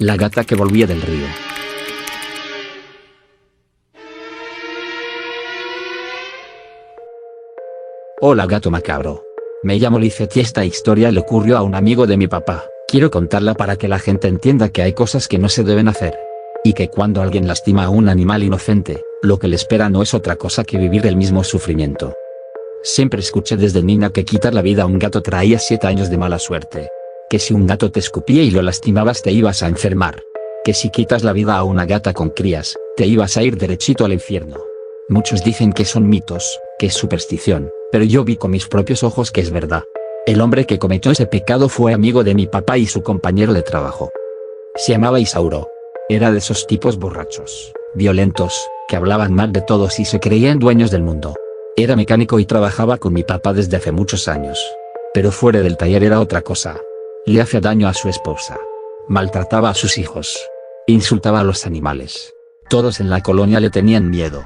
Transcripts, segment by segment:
La gata que volvía del río. Hola gato macabro. Me llamo Lizeth y esta historia le ocurrió a un amigo de mi papá. Quiero contarla para que la gente entienda que hay cosas que no se deben hacer. Y que cuando alguien lastima a un animal inocente, lo que le espera no es otra cosa que vivir el mismo sufrimiento. Siempre escuché desde niña que quitar la vida a un gato traía 7 años de mala suerte. Que si un gato te escupía y lo lastimabas te ibas a enfermar. Que si quitas la vida a una gata con crías, te ibas a ir derechito al infierno. Muchos dicen que son mitos, que es superstición, pero yo vi con mis propios ojos que es verdad. El hombre que cometió ese pecado fue amigo de mi papá y su compañero de trabajo. Se llamaba Isauro. Era de esos tipos borrachos, violentos, que hablaban mal de todos y se creían dueños del mundo. Era mecánico y trabajaba con mi papá desde hace muchos años. Pero fuera del taller era otra cosa. Le hacía daño a su esposa. Maltrataba a sus hijos. Insultaba a los animales. Todos en la colonia le tenían miedo.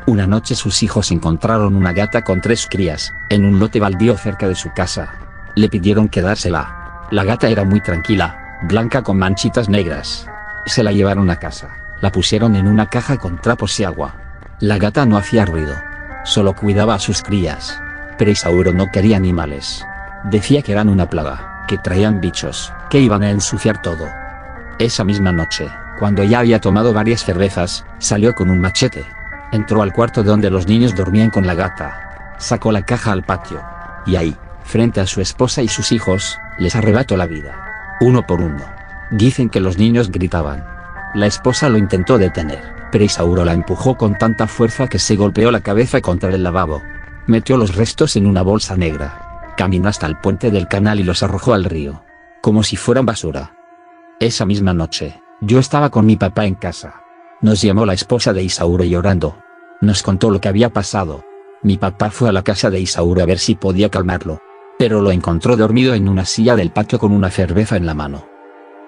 Una noche sus hijos encontraron una gata con 3 crías, en un lote baldío cerca de su casa. Le pidieron quedársela. La gata era muy tranquila, blanca con manchitas negras. Se la llevaron a casa, la pusieron en una caja con trapos y agua. La gata no hacía ruido. Solo cuidaba a sus crías. Pero Isauro no quería animales. Decía que eran una plaga, que traían bichos, que iban a ensuciar todo. Esa misma noche, cuando ya había tomado varias cervezas, salió con un machete. Entró al cuarto donde los niños dormían con la gata. Sacó la caja al patio. Y ahí, frente a su esposa y sus hijos, les arrebató la vida. Uno por uno. Dicen que los niños gritaban. La esposa lo intentó detener, pero Isauro la empujó con tanta fuerza que se golpeó la cabeza contra el lavabo. Metió los restos en una bolsa negra. Caminó hasta el puente del canal y los arrojó al río. Como si fueran basura. Esa misma noche, yo estaba con mi papá en casa. Nos llamó la esposa de Isauro llorando. Nos contó lo que había pasado. Mi papá fue a la casa de Isauro a ver si podía calmarlo. Pero lo encontró dormido en una silla del patio con una cerveza en la mano.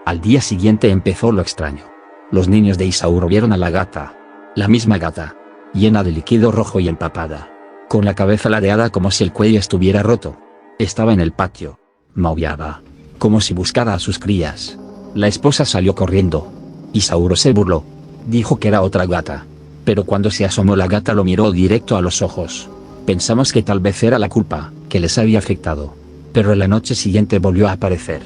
Al día siguiente empezó lo extraño. Los niños de Isauro vieron a la gata. La misma gata. Llena de líquido rojo y empapada. Con la cabeza ladeada como si el cuello estuviera roto. Estaba en el patio. Maullaba. Como si buscara a sus crías. La esposa salió corriendo. Isauro se burló. Dijo que era otra gata. Pero cuando se asomó la gata lo miró directo a los ojos. Pensamos que tal vez era la culpa, que les había afectado. Pero la noche siguiente volvió a aparecer.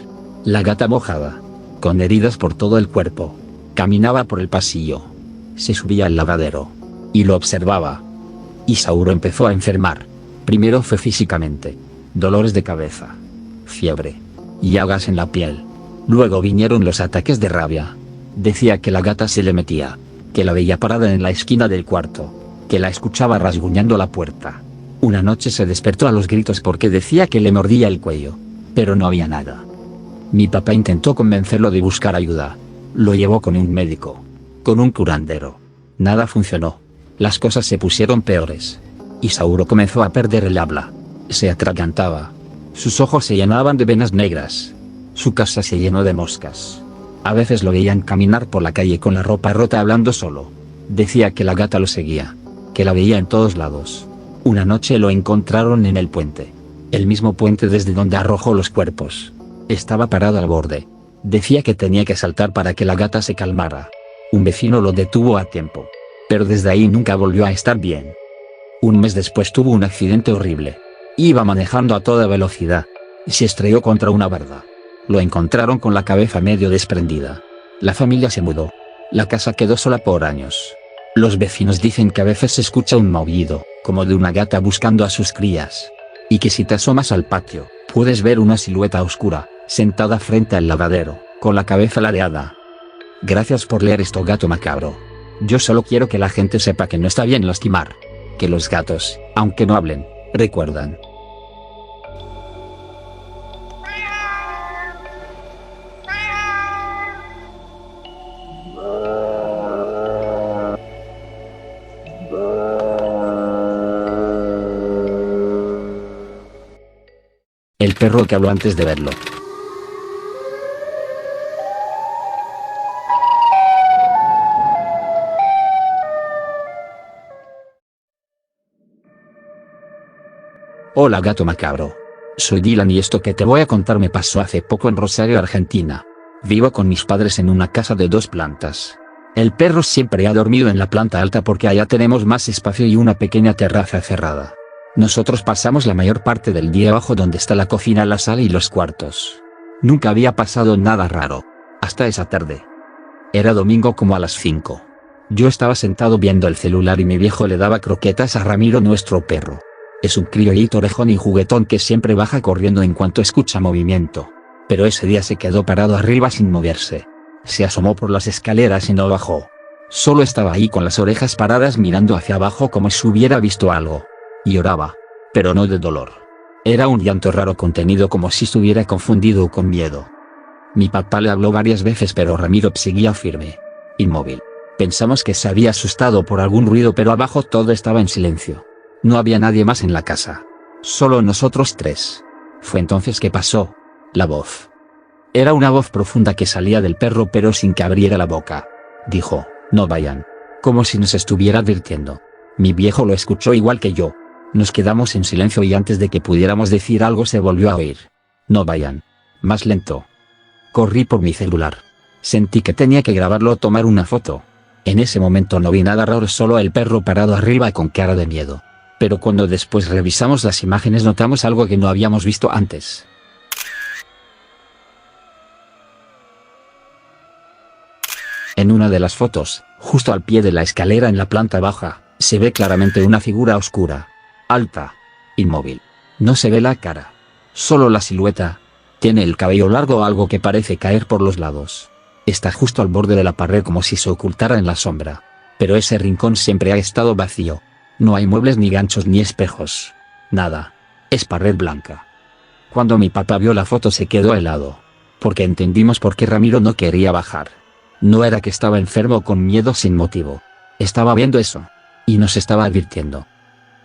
La gata mojada. Con heridas por todo el cuerpo. Caminaba por el pasillo. Se subía al lavadero. Y lo observaba. Isauro empezó a enfermar. Primero fue físicamente. Dolores de cabeza. Fiebre. Llagas en la piel. Luego vinieron los ataques de rabia. Decía que la gata se le metía. Que la veía parada en la esquina del cuarto. Que la escuchaba rasguñando la puerta. Una noche se despertó a los gritos porque decía que le mordía el cuello. Pero no había nada. Mi papá intentó convencerlo de buscar ayuda. Lo llevó con un médico. Con un curandero. Nada funcionó. Las cosas se pusieron peores. Isauro comenzó a perder el habla. Se atragantaba. Sus ojos se llenaban de venas negras. Su casa se llenó de moscas. A veces lo veían caminar por la calle con la ropa rota hablando solo. Decía que la gata lo seguía. Que la veía en todos lados. Una noche lo encontraron en el puente. El mismo puente desde donde arrojó los cuerpos. Estaba parado al borde. Decía que tenía que saltar para que la gata se calmara. Un vecino lo detuvo a tiempo. Pero desde ahí nunca volvió a estar bien. Un mes después tuvo un accidente horrible. Iba manejando a toda velocidad. Se estrelló contra una barda. Lo encontraron con la cabeza medio desprendida. La familia se mudó. La casa quedó sola por años. Los vecinos dicen que a veces se escucha un maullido, como de una gata buscando a sus crías. Y que si te asomas al patio, puedes ver una silueta oscura, sentada frente al lavadero, con la cabeza ladeada. Gracias por leer esto, gato macabro. Yo solo quiero que la gente sepa que no está bien lastimar. Que los gatos, aunque no hablen, recuerdan. El perro que habló antes de verlo. Hola gato macabro. Soy Dylan y esto que te voy a contar me pasó hace poco en Rosario, Argentina. Vivo con mis padres en una casa de 2 plantas. El perro siempre ha dormido en la planta alta porque allá tenemos más espacio y una pequeña terraza cerrada. Nosotros pasamos la mayor parte del día abajo donde está la cocina, la sala y los cuartos. Nunca había pasado nada raro. Hasta esa tarde. Era domingo como a las 5. Yo estaba sentado viendo el celular y mi viejo le daba croquetas a Ramiro, nuestro perro. Es un criollito orejón y juguetón que siempre baja corriendo en cuanto escucha movimiento. Pero ese día se quedó parado arriba sin moverse. Se asomó por las escaleras y no bajó. Solo estaba ahí con las orejas paradas mirando hacia abajo como si hubiera visto algo. Lloraba. Pero no de dolor. Era un llanto raro contenido como si estuviera confundido o con miedo. Mi papá le habló varias veces pero Ramiro seguía firme. Inmóvil. Pensamos que se había asustado por algún ruido pero abajo todo estaba en silencio. No había nadie más en la casa. Solo nosotros 3. Fue entonces que pasó. La voz. Era una voz profunda que salía del perro pero sin que abriera la boca. Dijo, no vayan. Como si nos estuviera advirtiendo. Mi viejo lo escuchó igual que yo. Nos quedamos en silencio y antes de que pudiéramos decir algo se volvió a oír. No vayan. Más lento. Corrí por mi celular. Sentí que tenía que grabarlo o tomar una foto. En ese momento no vi nada raro, solo el perro parado arriba con cara de miedo. Pero cuando después revisamos las imágenes notamos algo que no habíamos visto antes. En una de las fotos, justo al pie de la escalera en la planta baja, se ve claramente una figura oscura, alta, inmóvil. No se ve la cara, solo la silueta. Tiene el cabello largo, algo que parece caer por los lados. Está justo al borde de la pared como si se ocultara en la sombra. Pero ese rincón siempre ha estado vacío. No hay muebles ni ganchos ni espejos. Nada. Es pared blanca. Cuando mi papá vio la foto se quedó helado. Porque entendimos por qué Ramiro no quería bajar. No era que estaba enfermo con miedo sin motivo. Estaba viendo eso. Y nos estaba advirtiendo.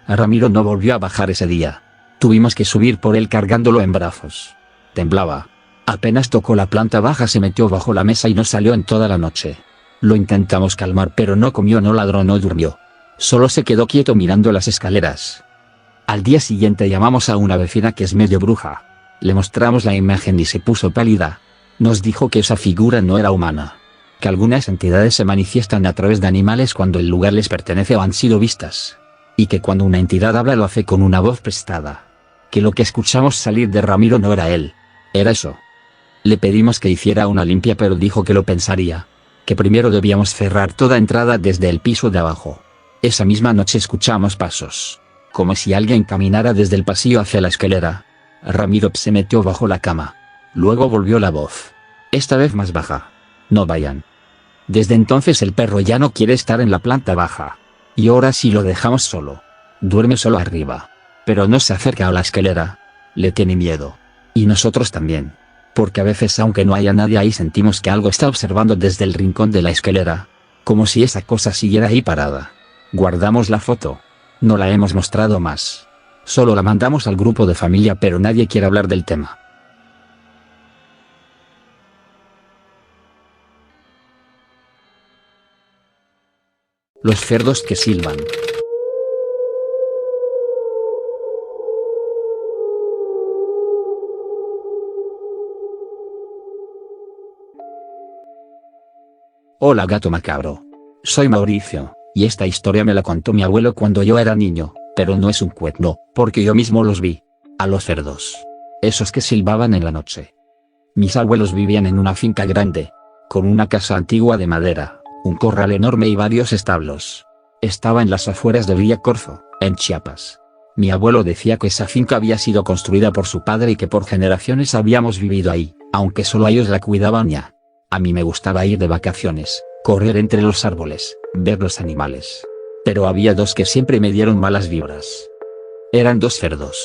Ramiro no volvió a bajar ese día. Tuvimos que subir por él cargándolo en brazos. Temblaba. Apenas tocó la planta baja se metió bajo la mesa y no salió en toda la noche. Lo intentamos calmar pero no comió, no ladró, no durmió. Solo se quedó quieto mirando las escaleras. Al día siguiente llamamos a una vecina que es medio bruja. Le mostramos la imagen y se puso pálida. Nos dijo que esa figura no era humana. Que algunas entidades se manifiestan a través de animales cuando el lugar les pertenece o han sido vistas. Y que cuando una entidad habla lo hace con una voz prestada. Que lo que escuchamos salir de Ramiro no era él. Era eso. Le pedimos que hiciera una limpia pero dijo que lo pensaría. Que primero debíamos cerrar toda entrada desde el piso de abajo. Esa misma noche escuchamos pasos. Como si alguien caminara desde el pasillo hacia la escalera. Ramiro se metió bajo la cama. Luego volvió la voz. Esta vez más baja. No vayan. Desde entonces el perro ya no quiere estar en la planta baja. Y ahora sí lo dejamos solo. Duerme solo arriba. Pero no se acerca a la escalera. Le tiene miedo. Y nosotros también. Porque a veces aunque no haya nadie ahí sentimos que algo está observando desde el rincón de la escalera. Como si esa cosa siguiera ahí parada. Guardamos la foto. No la hemos mostrado más. Solo la mandamos al grupo de familia pero nadie quiere hablar del tema. Los cerdos que silban. Hola gato macabro. Soy Mauricio, y esta historia me la contó mi abuelo cuando yo era niño, pero no es un cuento, porque yo mismo los vi. A los cerdos. Esos que silbaban en la noche. Mis abuelos vivían en una finca grande, con una casa antigua de madera, un corral enorme y varios establos. Estaba en las afueras de Villacorzo, en Chiapas. Mi abuelo decía que esa finca había sido construida por su padre y que por generaciones habíamos vivido ahí, aunque solo ellos la cuidaban ya. A mí me gustaba ir de vacaciones, correr entre los árboles, ver los animales. Pero había 2 que siempre me dieron malas vibras. Eran 2 cerdos.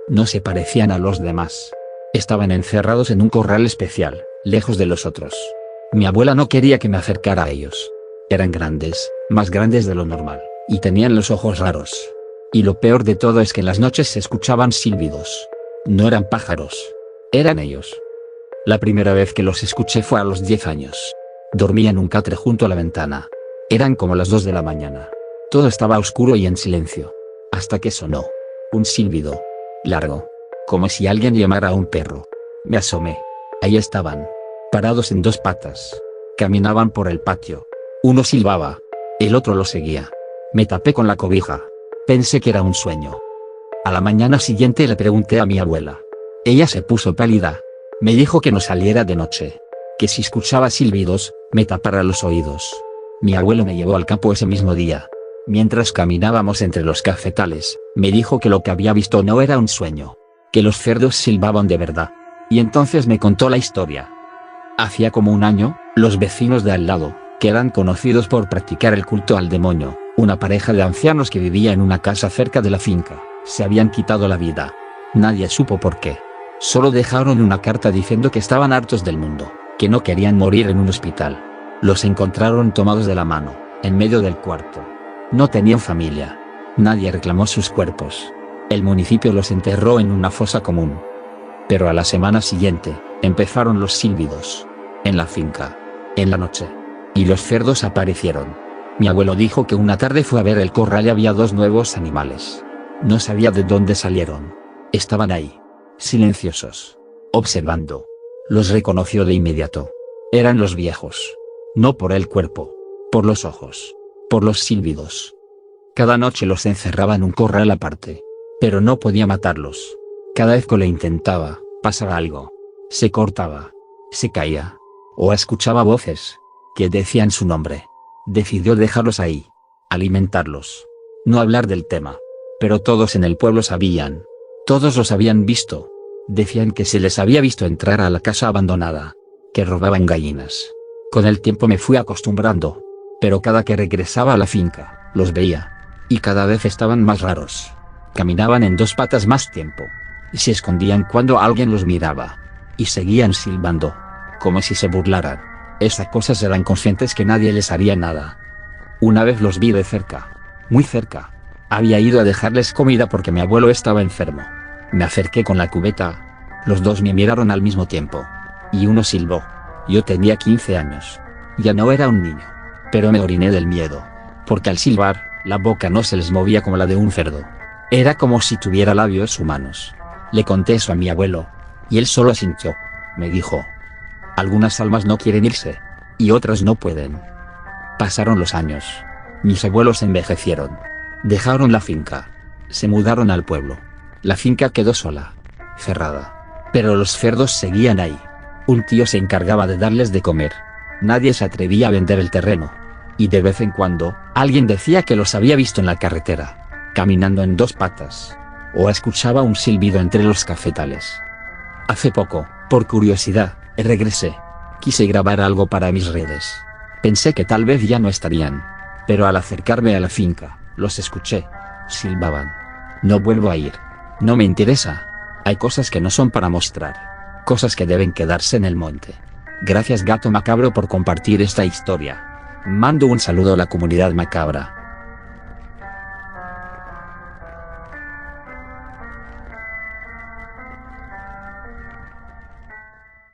No se parecían a los demás. Estaban encerrados en un corral especial, lejos de los otros. Mi abuela no quería que me acercara a ellos. Eran grandes, más grandes de lo normal, y tenían los ojos raros. Y lo peor de todo es que en las noches se escuchaban silbidos. No eran pájaros. Eran ellos. La primera vez que los escuché fue a los 10 años. Dormía en un catre junto a la ventana. Eran como las 2 de la mañana. Todo estaba oscuro y en silencio. Hasta que sonó. Un silbido. Largo. Como si alguien llamara a un perro. Me asomé. Ahí estaban. parados en dos patas. Caminaban por el patio. Uno silbaba. El otro lo seguía. Me tapé con la cobija. Pensé que era un sueño. A la mañana siguiente le pregunté a mi abuela. Ella se puso pálida. Me dijo que no saliera de noche. Que si escuchaba silbidos, me tapara los oídos. Mi abuelo me llevó al campo ese mismo día. Mientras caminábamos entre los cafetales, me dijo que lo que había visto no era un sueño. Que los cerdos silbaban de verdad. Y entonces me contó la historia. Hacía como un año, los vecinos de al lado, que eran conocidos por practicar el culto al demonio, una pareja de ancianos que vivía en una casa cerca de la finca, se habían quitado la vida. Nadie supo por qué. Solo dejaron una carta diciendo que estaban hartos del mundo, que no querían morir en un hospital. Los encontraron tomados de la mano, en medio del cuarto. No tenían familia. Nadie reclamó sus cuerpos. El municipio los enterró en una fosa común. Pero a la semana siguiente, empezaron los silbidos. En la finca. En la noche. Y los cerdos aparecieron. Mi abuelo dijo que una tarde fue a ver el corral y había dos nuevos animales. No sabía de dónde salieron. Estaban ahí. Silenciosos. Observando. Los reconoció de inmediato. Eran los viejos. No por el cuerpo. Por los ojos. Por los silbidos. Cada noche los encerraba en un corral aparte. Pero no podía matarlos. Cada vez que lo intentaba, pasaba algo. Se cortaba. Se caía. O escuchaba voces. Que decían su nombre. Decidió dejarlos ahí. Alimentarlos. No hablar del tema. Pero todos en el pueblo sabían. Todos los habían visto. Decían que se les había visto entrar a la casa abandonada. Que robaban gallinas. Con el tiempo me fui acostumbrando. Pero cada que regresaba a la finca, los veía. Y cada vez estaban más raros. Caminaban en dos patas más tiempo. Y se escondían cuando alguien los miraba. Y seguían silbando. Como si se burlaran. Esas cosas eran conscientes que nadie les haría nada. Una vez los vi de cerca. Muy cerca. Había ido a dejarles comida porque mi abuelo estaba enfermo. Me acerqué con la cubeta. Los dos me miraron al mismo tiempo. Y uno silbó. Yo tenía 15 años. Ya no era un niño. Pero me oriné del miedo. Porque al silbar, la boca no se les movía como la de un cerdo. Era como si tuviera labios humanos. Le conté eso a mi abuelo. Y él solo asintió. Me dijo. Algunas almas no quieren irse. Y otras no pueden. Pasaron los años. Mis abuelos envejecieron. Dejaron la finca. Se mudaron al pueblo. La finca quedó sola. Cerrada. Pero los cerdos seguían ahí. Un tío se encargaba de darles de comer. Nadie se atrevía a vender el terreno. Y de vez en cuando, alguien decía que los había visto en la carretera. Caminando en dos patas. O escuchaba un silbido entre los cafetales. Hace poco, por curiosidad, regresé. Quise grabar algo para mis redes. Pensé que tal vez ya no estarían. Pero al acercarme a la finca, los escuché. Silbaban. No vuelvo a ir. No me interesa. Hay cosas que no son para mostrar. Cosas que deben quedarse en el monte. Gracias Gato Macabro por compartir esta historia. Mando un saludo a la comunidad macabra.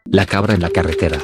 La cabra en la carretera.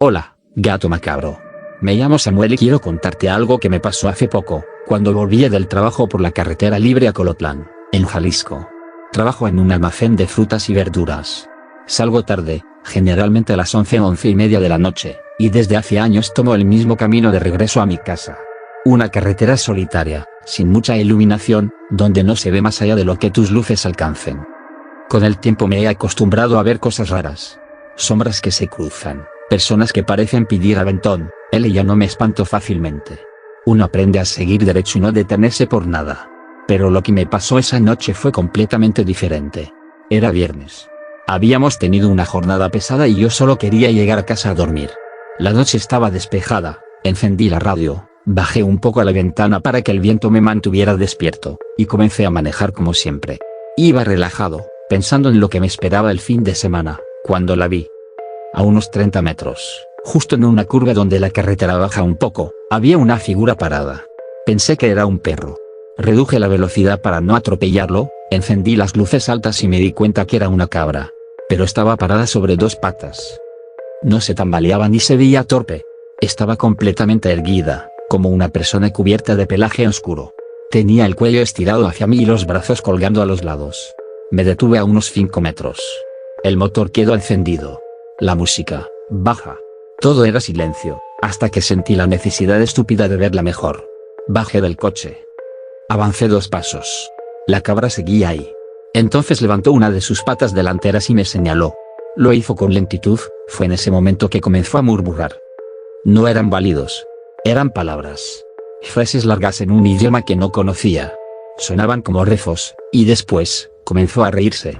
Hola, Gato Macabro. Me llamo Samuel y quiero contarte algo que me pasó hace poco, cuando volvía del trabajo por la carretera libre a Colotlán, en Jalisco. Trabajo en un almacén de frutas y verduras. Salgo tarde, generalmente a las 11:30 de la noche, y desde hace años tomo el mismo camino de regreso a mi casa. Una carretera solitaria, sin mucha iluminación, donde no se ve más allá de lo que tus luces alcancen. Con el tiempo me he acostumbrado a ver cosas raras. Sombras que se cruzan, personas que parecen pedir aventón. Él y ya no me espanto fácilmente. Uno aprende a seguir derecho y no detenerse por nada. Pero lo que me pasó esa noche fue completamente diferente. Era viernes. Habíamos tenido una jornada pesada y yo solo quería llegar a casa a dormir. La noche estaba despejada, encendí la radio, bajé un poco a la ventana para que el viento me mantuviera despierto, y comencé a manejar como siempre. Iba relajado, pensando en lo que me esperaba el fin de semana, cuando la vi. A unos 30 metros. Justo en una curva donde la carretera baja un poco, había una figura parada. Pensé que era un perro. Reduje la velocidad para no atropellarlo, encendí las luces altas y me di cuenta que era una cabra. Pero estaba parada sobre dos patas. No se tambaleaba ni se veía torpe. Estaba completamente erguida, como una persona cubierta de pelaje oscuro. Tenía el cuello estirado hacia mí y los brazos colgando a los lados. Me detuve a unos 5 metros. El motor quedó encendido. La música, baja. Todo era silencio, hasta que sentí la necesidad estúpida de verla mejor. Bajé del coche. Avancé 2 pasos. La cabra seguía ahí. Entonces levantó una de sus patas delanteras y me señaló. Lo hizo con lentitud, fue en ese momento que comenzó a murmurar. No eran válidos. Eran palabras. Frases largas en un idioma que no conocía. Sonaban como rezos, y después, comenzó a reírse.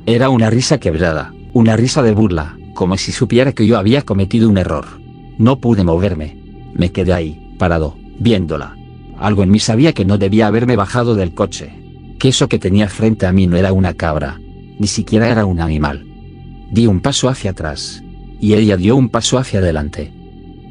Era una risa quebrada, una risa de burla, como si supiera que yo había cometido un error. No pude moverme. Me quedé ahí, parado, viéndola. Algo en mí sabía que no debía haberme bajado del coche. Que eso que tenía frente a mí no era una cabra. Ni siquiera era un animal. Di un paso hacia atrás. Y ella dio un paso hacia adelante.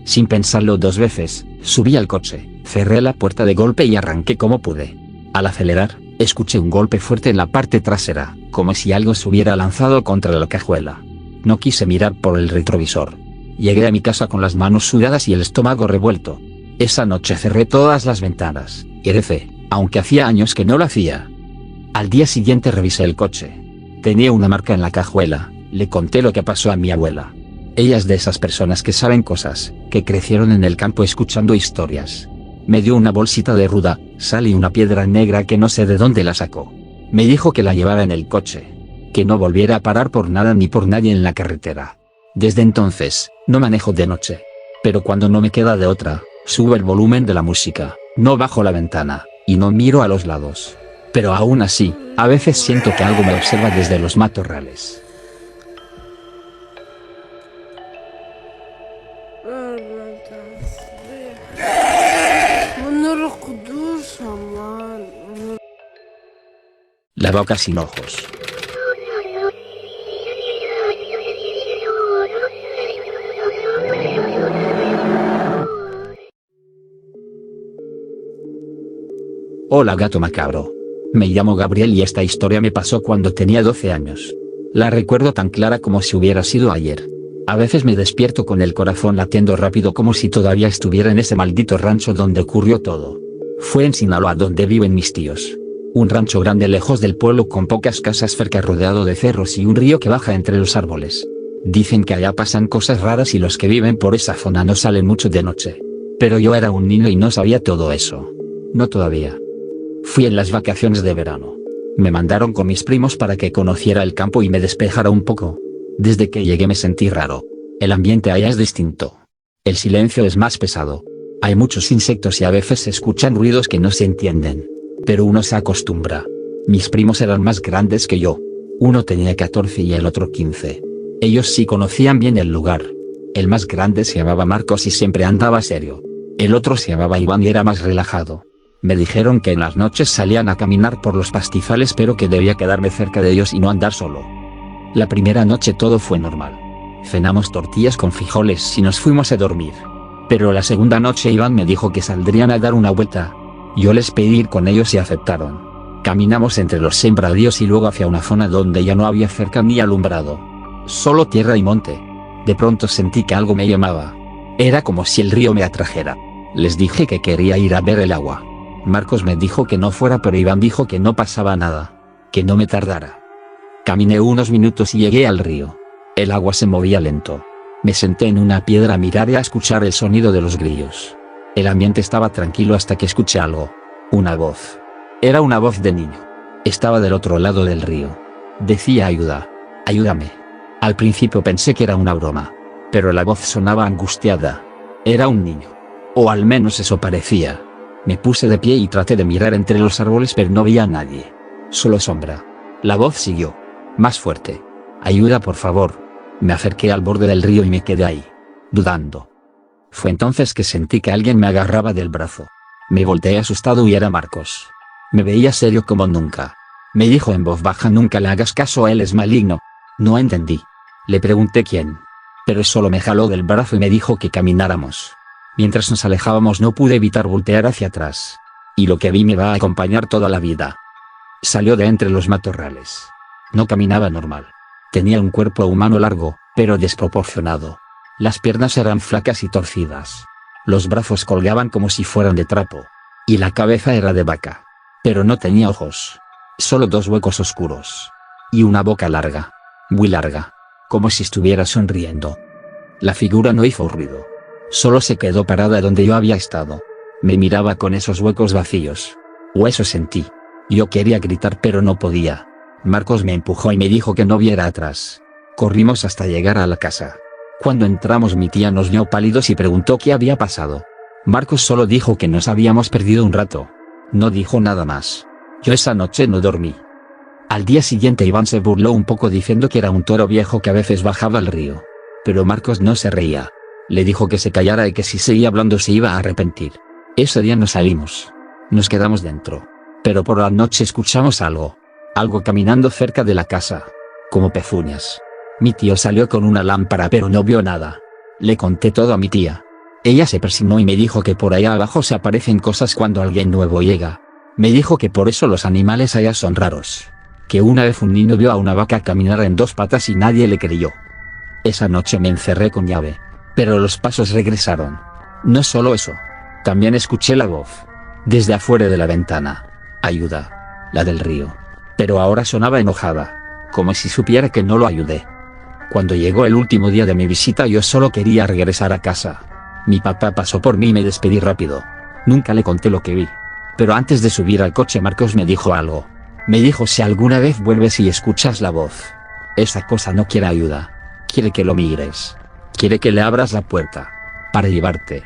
Sin pensarlo 2 veces, subí al coche, cerré la puerta de golpe y arranqué como pude. Al acelerar, escuché un golpe fuerte en la parte trasera, como si algo se hubiera lanzado contra la cajuela. No quise mirar por el retrovisor. Llegué a mi casa con las manos sudadas y el estómago revuelto. Esa noche cerré todas las ventanas, y recé, aunque hacía años que no lo hacía. Al día siguiente revisé el coche. Tenía una marca en la cajuela. Le conté lo que pasó a mi abuela. Ella es de esas personas que saben cosas, que crecieron en el campo escuchando historias. Me dio una bolsita de ruda, sal y una piedra negra que no sé de dónde la sacó. Me dijo que la llevara en el coche. Que no volviera a parar por nada ni por nadie en la carretera. Desde entonces, no manejo de noche. Pero cuando no me queda de otra, subo el volumen de la música, no bajo la ventana, y no miro a los lados. Pero aún así, a veces siento que algo me observa desde los matorrales. La boca sin ojos. Hola gato macabro. Me llamo Gabriel y esta historia me pasó cuando tenía 12 años. La recuerdo tan clara como si hubiera sido ayer. A veces me despierto con el corazón latiendo rápido como si todavía estuviera en ese maldito rancho donde ocurrió todo. Fue en Sinaloa donde viven mis tíos. Un rancho grande lejos del pueblo con pocas casas cerca rodeado de cerros y un río que baja entre los árboles. Dicen que allá pasan cosas raras y los que viven por esa zona no salen mucho de noche. Pero yo era un niño y no sabía todo eso. No todavía. Fui en las vacaciones de verano. Me mandaron con mis primos para que conociera el campo y me despejara un poco. Desde que llegué me sentí raro. El ambiente allá es distinto. El silencio es más pesado. Hay muchos insectos y a veces se escuchan ruidos que no se entienden. Pero uno se acostumbra. Mis primos eran más grandes que yo. Uno tenía 14 y el otro 15. Ellos sí conocían bien el lugar. El más grande se llamaba Marcos y siempre andaba serio. El otro se llamaba Iván y era más relajado. Me dijeron que en las noches salían a caminar por los pastizales pero que debía quedarme cerca de ellos y no andar solo. La primera noche todo fue normal. Cenamos tortillas con frijoles y nos fuimos a dormir. Pero la segunda noche Iván me dijo que saldrían a dar una vuelta. Yo les pedí ir con ellos y aceptaron. Caminamos entre los sembradíos y luego hacia una zona donde ya no había cerca ni alumbrado. Solo tierra y monte. De pronto sentí que algo me llamaba. Era como si el río me atrajera. Les dije que quería ir a ver el agua. Marcos me dijo que no fuera pero Iván dijo que no pasaba nada. Que no me tardara. Caminé unos minutos y llegué al río. El agua se movía lento. Me senté en una piedra a mirar y a escuchar el sonido de los grillos. El ambiente estaba tranquilo hasta que escuché algo. Una voz. Era una voz de niño. Estaba del otro lado del río. Decía ayuda. Ayúdame. Al principio pensé que era una broma. Pero la voz sonaba angustiada. Era un niño. O al menos eso parecía. Me puse de pie y traté de mirar entre los árboles pero no vi a nadie. Solo sombra. La voz siguió. Más fuerte. Ayuda por favor. Me acerqué al borde del río y me quedé ahí. Dudando. Fue entonces que sentí que alguien me agarraba del brazo. Me volteé asustado y era Marcos. Me veía serio como nunca. Me dijo en voz baja: nunca le hagas caso, él es maligno. No entendí. Le pregunté quién. Pero solo me jaló del brazo y me dijo que camináramos. Mientras nos alejábamos no pude evitar voltear hacia atrás. Y lo que vi me va a acompañar toda la vida. Salió de entre los matorrales. No caminaba normal. Tenía un cuerpo humano largo, pero desproporcionado. Las piernas eran flacas y torcidas. Los brazos colgaban como si fueran de trapo. Y la cabeza era de vaca. Pero no tenía ojos. Solo 2 huecos oscuros. Y una boca larga. Muy larga. Como si estuviera sonriendo. La figura no hizo ruido. Solo se quedó parada donde yo había estado. Me miraba con esos huecos vacíos. O eso sentí. Yo quería gritar pero no podía. Marcos me empujó y me dijo que no viera atrás. Corrimos hasta llegar a la casa. Cuando entramos mi tía nos vio pálidos y preguntó qué había pasado. Marcos solo dijo que nos habíamos perdido un rato. No dijo nada más. Yo esa noche no dormí. Al día siguiente Iván se burló un poco diciendo que era un toro viejo que a veces bajaba al río. Pero Marcos no se reía. Le dijo que se callara y que si seguía hablando se iba a arrepentir. Ese día no salimos. Nos quedamos dentro. Pero por la noche escuchamos algo. Algo caminando cerca de la casa. Como pezuñas. Mi tío salió con una lámpara pero no vio nada. Le conté todo a mi tía. Ella se persignó y me dijo que por allá abajo se aparecen cosas cuando alguien nuevo llega. Me dijo que por eso los animales allá son raros. Que una vez un niño vio a una vaca caminar en 2 patas y nadie le creyó. Esa noche me encerré con llave. Pero los pasos regresaron. No solo eso. También escuché la voz. Desde afuera de la ventana. Ayuda. La del río. Pero ahora sonaba enojada. Como si supiera que no lo ayudé. Cuando llegó el último día de mi visita yo solo quería regresar a casa. Mi papá pasó por mí y me despedí rápido. Nunca le conté lo que vi. Pero antes de subir al coche Marcos me dijo algo. Me dijo si alguna vez vuelves y escuchas la voz. Esa cosa no quiere ayuda. Quiere que lo mires. Quiere que le abras la puerta. Para llevarte.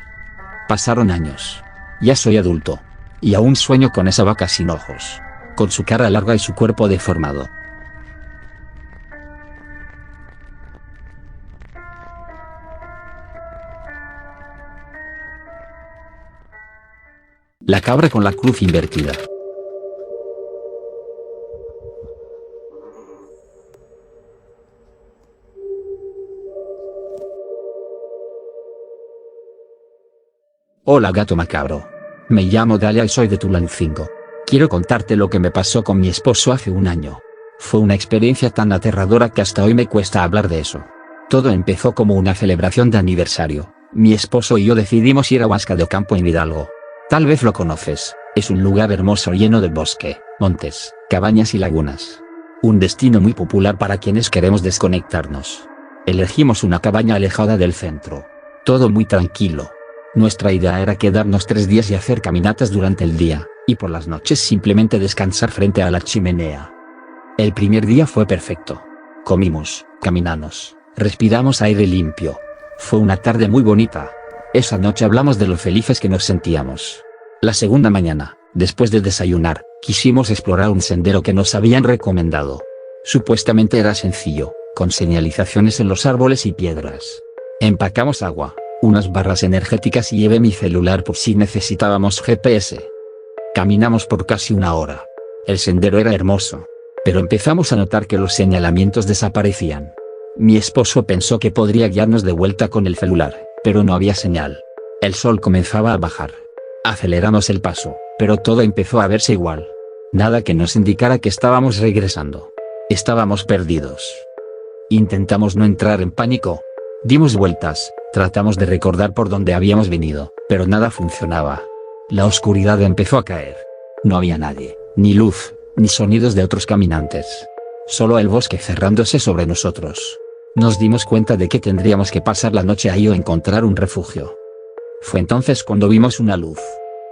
Pasaron años. Ya soy adulto. Y aún sueño con esa vaca sin ojos. Con su cara larga y su cuerpo deformado. La cabra con la cruz invertida. Hola gato macabro. Me llamo Dalia y soy de Tulancingo. Quiero contarte lo que me pasó con mi esposo hace un año. Fue una experiencia tan aterradora que hasta hoy me cuesta hablar de eso. Todo empezó como una celebración de aniversario. Mi esposo y yo decidimos ir a Huasca de Ocampo en Hidalgo. Tal vez lo conoces, es un lugar hermoso lleno de bosque, montes, cabañas y lagunas. Un destino muy popular para quienes queremos desconectarnos. Elegimos una cabaña alejada del centro. Todo muy tranquilo. Nuestra idea era quedarnos 3 días y hacer caminatas durante el día, y por las noches simplemente descansar frente a la chimenea. El primer día fue perfecto. Comimos, caminamos, respiramos aire limpio. Fue una tarde muy bonita. Esa noche hablamos de lo felices que nos sentíamos. La segunda mañana, después de desayunar, quisimos explorar un sendero que nos habían recomendado. Supuestamente era sencillo, con señalizaciones en los árboles y piedras. Empacamos agua, unas barras energéticas y llevé mi celular por si necesitábamos GPS. Caminamos por casi 1 hora. El sendero era hermoso. Pero empezamos a notar que los señalamientos desaparecían. Mi esposo pensó que podría guiarnos de vuelta con el celular, pero no había señal. El sol comenzaba a bajar. Aceleramos el paso, pero todo empezó a verse igual. Nada que nos indicara que estábamos regresando. Estábamos perdidos. Intentamos no entrar en pánico. Dimos vueltas, tratamos de recordar por dónde habíamos venido, pero nada funcionaba. La oscuridad empezó a caer. No había nadie, ni luz, ni sonidos de otros caminantes. Solo el bosque cerrándose sobre nosotros. Nos dimos cuenta de que tendríamos que pasar la noche ahí o encontrar un refugio. Fue entonces cuando vimos una luz.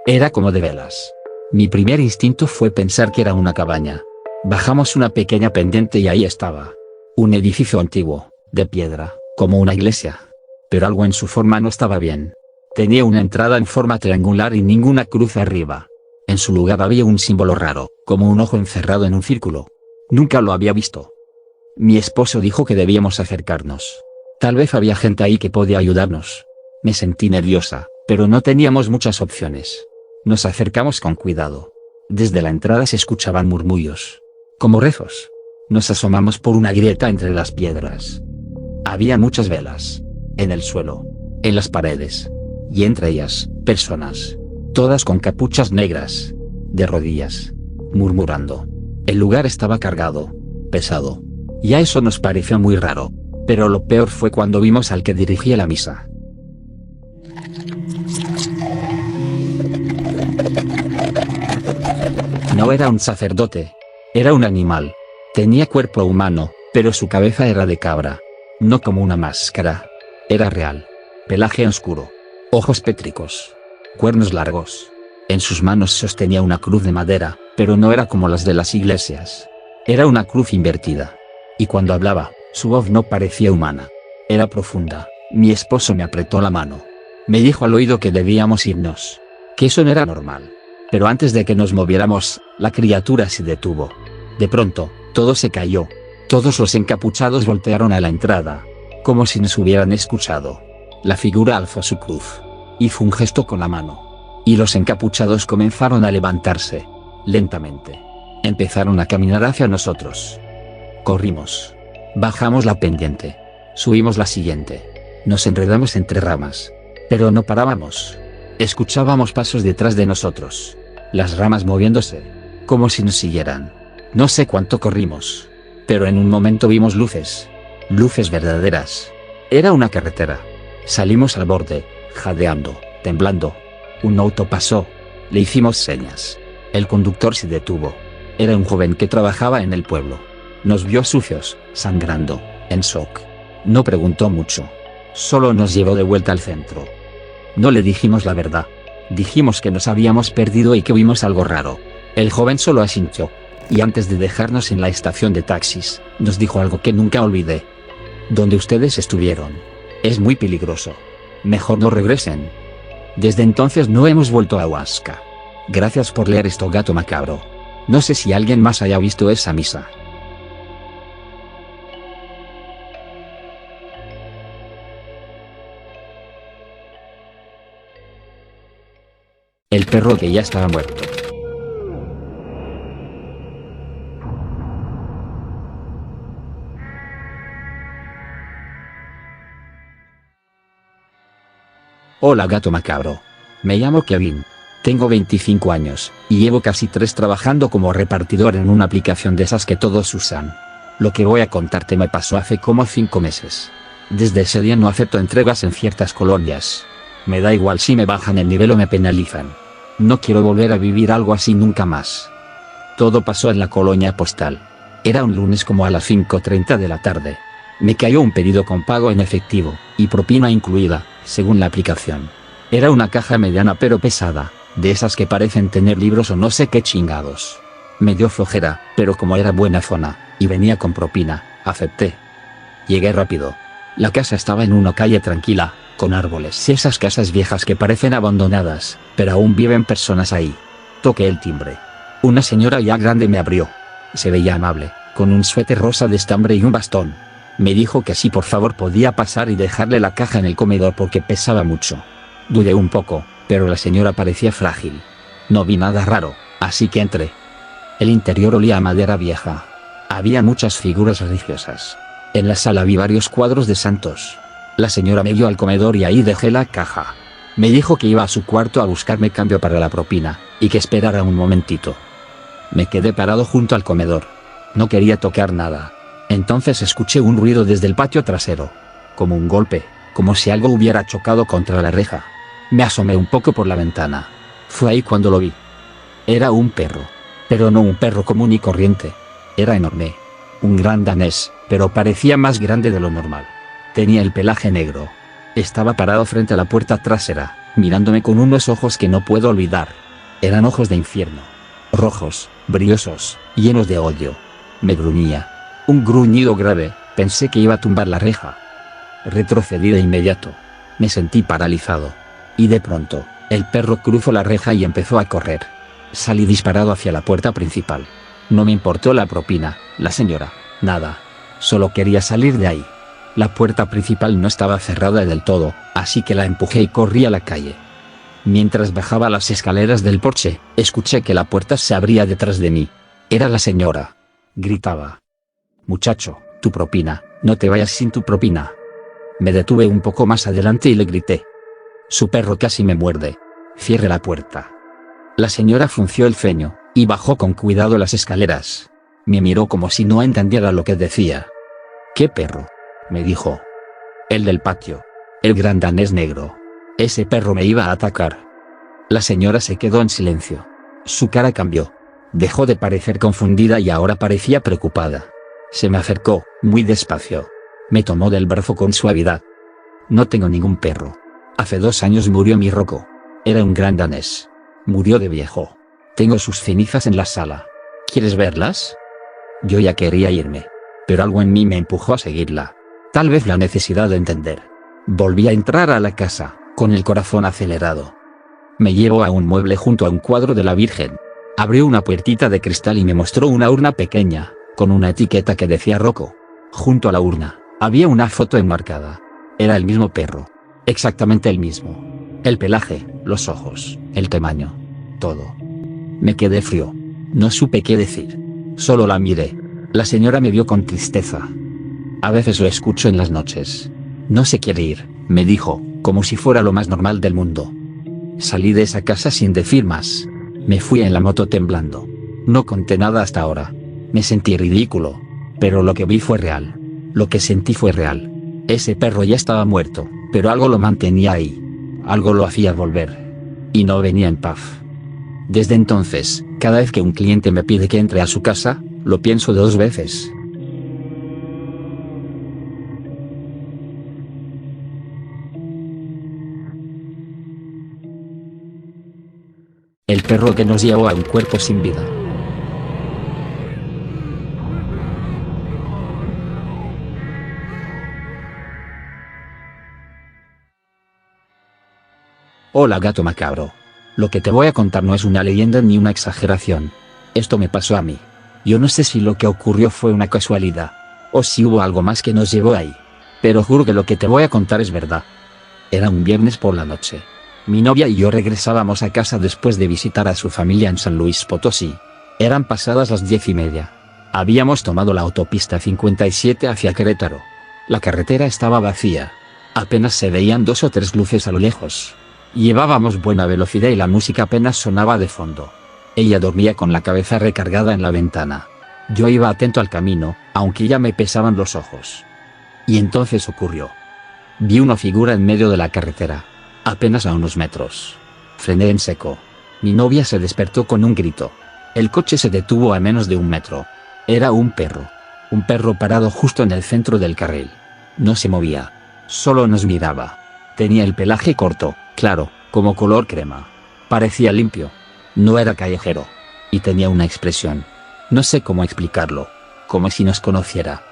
Era como de velas. Mi primer instinto fue pensar que era una cabaña. Bajamos una pequeña pendiente y ahí estaba. Un edificio antiguo, de piedra, como una iglesia. Pero algo en su forma no estaba bien. Tenía una entrada en forma triangular y ninguna cruz arriba. En su lugar había un símbolo raro, como un ojo encerrado en un círculo. Nunca lo había visto. Mi esposo dijo que debíamos acercarnos. Tal vez había gente ahí que podía ayudarnos. Me sentí nerviosa, pero no teníamos muchas opciones. Nos acercamos con cuidado. Desde la entrada se escuchaban murmullos. Como rezos. Nos asomamos por una grieta entre las piedras. Había muchas velas. En el suelo. En las paredes. Y entre ellas, personas. Todas con capuchas negras. De rodillas. Murmurando. El lugar estaba cargado. Pesado. Y a eso nos pareció muy raro. Pero lo peor fue cuando vimos al que dirigía la misa. No era un sacerdote. Era un animal. Tenía cuerpo humano, pero su cabeza era de cabra. No como una máscara. Era real. Pelaje oscuro. Ojos pétricos. Cuernos largos. En sus manos sostenía una cruz de madera, pero no era como las de las iglesias. Era una cruz invertida. Y cuando hablaba, su voz no parecía humana. Era profunda. Mi esposo me apretó la mano. Me dijo al oído que debíamos irnos. Que eso no era normal. Pero antes de que nos moviéramos, la criatura se detuvo. De pronto, todo se cayó. Todos los encapuchados voltearon a la entrada. Como si nos hubieran escuchado. La figura alzó su cruz. Hizo un gesto con la mano. Y los encapuchados comenzaron a levantarse. Lentamente. Empezaron a caminar hacia nosotros. Corrimos. Bajamos la pendiente. Subimos la siguiente. Nos enredamos entre ramas. Pero no parábamos. Escuchábamos pasos detrás de nosotros. Las ramas moviéndose. Como si nos siguieran. No sé cuánto corrimos. Pero en un momento vimos luces. Luces verdaderas. Era una carretera. Salimos al borde, jadeando, temblando. Un auto pasó. Le hicimos señas. El conductor se detuvo. Era un joven que trabajaba en el pueblo. Nos vio sucios, sangrando, en shock. No preguntó mucho. Solo nos llevó de vuelta al centro. No le dijimos la verdad. Dijimos que nos habíamos perdido y que vimos algo raro. El joven solo asintió. Y antes de dejarnos en la estación de taxis, nos dijo algo que nunca olvidé. Donde ustedes estuvieron. Es muy peligroso. Mejor no regresen. Desde entonces no hemos vuelto a Huasca. Gracias por leer esto, Gato Macabro. No sé si alguien más haya visto esa misa. El perro que ya estaba muerto. Hola, Gato Macabro. Me llamo Kevin. Tengo 25 años, y llevo casi 3 trabajando como repartidor en una aplicación de esas que todos usan. Lo que voy a contarte me pasó hace como 5 meses. Desde ese día no acepto entregas en ciertas colonias. Me da igual si me bajan el nivel o me penalizan. No quiero volver a vivir algo así nunca más. Todo pasó en la colonia postal. Era un lunes como a las 5:30 de la tarde. Me cayó un pedido con pago en efectivo, y propina incluida, según la aplicación. Era una caja mediana pero pesada, de esas que parecen tener libros o no sé qué chingados. Me dio flojera, pero como era buena zona, y venía con propina, acepté. Llegué rápido. La casa estaba en una calle tranquila, con árboles y esas casas viejas que parecen abandonadas, pero aún viven personas ahí. Toqué el timbre. Una señora ya grande me abrió. Se veía amable, con un suéter rosa de estambre y un bastón. Me dijo que si por favor podía pasar y dejarle la caja en el comedor porque pesaba mucho. Dudé un poco, pero la señora parecía frágil. No vi nada raro, así que entré. El interior olía a madera vieja. Había muchas figuras religiosas. En la sala vi varios cuadros de santos. La señora me guió al comedor y ahí dejé la caja. Me dijo que iba a su cuarto a buscarme cambio para la propina, y que esperara un momentito. Me quedé parado junto al comedor. No quería tocar nada. Entonces escuché un ruido desde el patio trasero. Como un golpe, como si algo hubiera chocado contra la reja. Me asomé un poco por la ventana. Fue ahí cuando lo vi. Era un perro. Pero no un perro común y corriente. Era enorme. Un gran danés, pero parecía más grande de lo normal. Tenía el pelaje negro. Estaba parado frente a la puerta trasera, mirándome con unos ojos que no puedo olvidar. Eran ojos de infierno. Rojos, brillosos, llenos de odio. Me gruñía. Un gruñido grave, pensé que iba a tumbar la reja. Retrocedí de inmediato. Me sentí paralizado. Y de pronto, el perro cruzó la reja y empezó a correr. Salí disparado hacia la puerta principal. No me importó la propina, la señora, nada. Solo quería salir de ahí. La puerta principal no estaba cerrada del todo, así que la empujé y corrí a la calle. Mientras bajaba las escaleras del porche, escuché que la puerta se abría detrás de mí. Era la señora. Gritaba. Muchacho, tu propina, no te vayas sin tu propina. Me detuve un poco más adelante y le grité. Su perro casi me muerde. Cierre la puerta. La señora frunció el ceño, y bajó con cuidado las escaleras. Me miró como si no entendiera lo que decía. ¿Qué perro?, me dijo. El del patio. El gran danés negro. Ese perro me iba a atacar. La señora se quedó en silencio. Su cara cambió. Dejó de parecer confundida y ahora parecía preocupada. Se me acercó, muy despacio. Me tomó del brazo con suavidad. No tengo ningún perro. Hace 2 años murió mi Rocco. Era un gran danés. Murió de viejo. Tengo sus cenizas en la sala. ¿Quieres verlas? Yo ya quería irme. Pero algo en mí me empujó a seguirla. Tal vez la necesidad de entender. Volví a entrar a la casa, con el corazón acelerado. Me llevó a un mueble junto a un cuadro de la Virgen. Abrió una puertita de cristal y me mostró una urna pequeña, con una etiqueta que decía Rocco. Junto a la urna, había una foto enmarcada. Era el mismo perro. Exactamente el mismo. El pelaje, los ojos, el tamaño. Todo. Me quedé frío. No supe qué decir. Solo la miré. La señora me vio con tristeza. A veces lo escucho en las noches. No se quiere ir, me dijo, como si fuera lo más normal del mundo. Salí de esa casa sin decir más. Me fui en la moto temblando. No conté nada hasta ahora. Me sentí ridículo. Pero lo que vi fue real. Lo que sentí fue real. Ese perro ya estaba muerto, pero algo lo mantenía ahí. Algo lo hacía volver. Y no venía en paz. Desde entonces, cada vez que un cliente me pide que entre a su casa, lo pienso 2 veces. El perro que nos llevó a un cuerpo sin vida. Hola gato macabro. Lo que te voy a contar no es una leyenda ni una exageración. Esto me pasó a mí. Yo no sé si lo que ocurrió fue una casualidad, o si hubo algo más que nos llevó ahí. Pero juro que lo que te voy a contar es verdad. Era un viernes por la noche. Mi novia y yo regresábamos a casa después de visitar a su familia en San Luis Potosí. Eran pasadas las 10:30. Habíamos tomado la autopista 57 hacia Querétaro. La carretera estaba vacía. Apenas se veían 2 o 3 luces a lo lejos. Llevábamos buena velocidad y la música apenas sonaba de fondo. Ella dormía con la cabeza recargada en la ventana. Yo iba atento al camino, aunque ya me pesaban los ojos. Y entonces ocurrió. Vi una figura en medio de la carretera. Apenas a unos metros. Frené en seco. Mi novia se despertó con un grito. El coche se detuvo a menos de 1 metro. Era un perro. Un perro parado justo en el centro del carril. No se movía. Solo nos miraba. Tenía el pelaje corto, claro, como color crema. Parecía limpio. No era callejero. Y tenía una expresión. No sé cómo explicarlo. Como si nos conociera.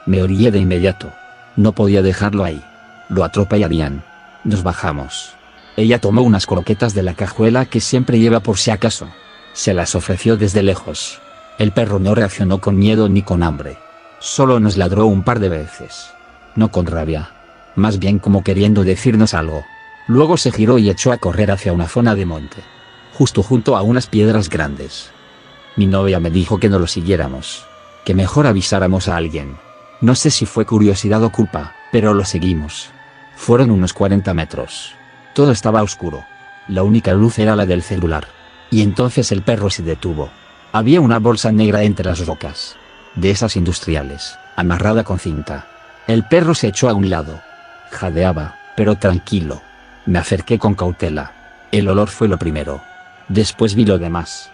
Me orillé de inmediato. No podía dejarlo ahí. Lo atropellarían. Nos bajamos. Ella tomó unas croquetas de la cajuela que siempre lleva por si acaso. Se las ofreció desde lejos. El perro no reaccionó con miedo ni con hambre. Solo nos ladró un par de veces. No con rabia. Más bien como queriendo decirnos algo. Luego se giró y echó a correr hacia una zona de monte. Justo junto a unas piedras grandes. Mi novia me dijo que no lo siguiéramos. Que mejor avisáramos a alguien. No sé si fue curiosidad o culpa, pero lo seguimos. Fueron unos 40 metros. Todo estaba oscuro. La única luz era la del celular. Y entonces el perro se detuvo. Había una bolsa negra entre las rocas. De esas industriales, amarrada con cinta. El perro se echó a un lado. Jadeaba, pero tranquilo. Me acerqué con cautela. El olor fue lo primero. Después vi lo demás.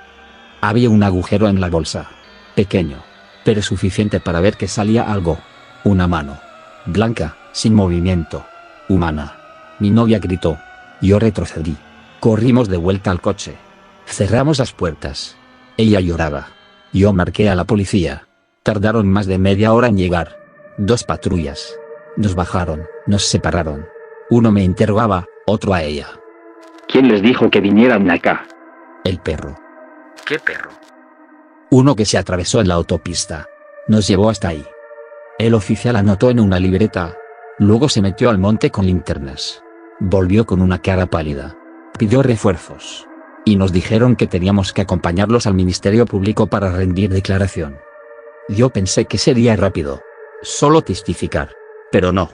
Había un agujero en la bolsa. Pequeño. Pero suficiente para ver que salía algo. Una mano. Blanca, sin movimiento. Humana. Mi novia gritó. Yo retrocedí. Corrimos de vuelta al coche. Cerramos las puertas. Ella lloraba. Yo marqué a la policía. Tardaron más de media hora en llegar. 2 patrullas. Nos bajaron, nos separaron. Uno me interrogaba, otro a ella. ¿Quién les dijo que vinieran acá? El perro. ¿Qué perro? Uno que se atravesó en la autopista. Nos llevó hasta ahí. El oficial anotó en una libreta. Luego se metió al monte con linternas. Volvió con una cara pálida. Pidió refuerzos. Y nos dijeron que teníamos que acompañarlos al Ministerio Público para rendir declaración. Yo pensé que sería rápido. Solo testificar. Pero no.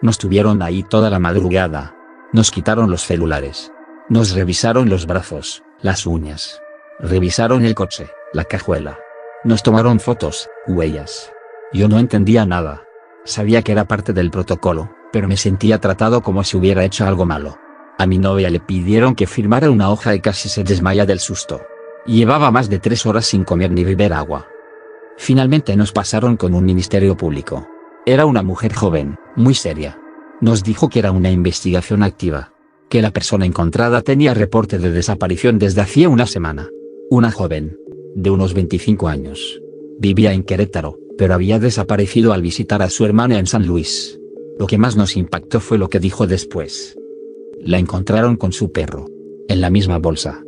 Nos tuvieron ahí toda la madrugada. Nos quitaron los celulares. Nos revisaron los brazos, las uñas. Revisaron el coche, la cajuela. Nos tomaron fotos, huellas. Yo no entendía nada. Sabía que era parte del protocolo, pero me sentía tratado como si hubiera hecho algo malo. A mi novia le pidieron que firmara una hoja y casi se desmaya del susto. Llevaba más de 3 horas sin comer ni beber agua. Finalmente nos pasaron con un ministerio público. Era una mujer joven, muy seria. Nos dijo que era una investigación activa. Que la persona encontrada tenía reporte de desaparición desde hacía una semana. Una joven, de unos 25 años. Vivía en Querétaro, pero había desaparecido al visitar a su hermana en San Luis. Lo que más nos impactó fue lo que dijo después. La encontraron con su perro. En la misma bolsa.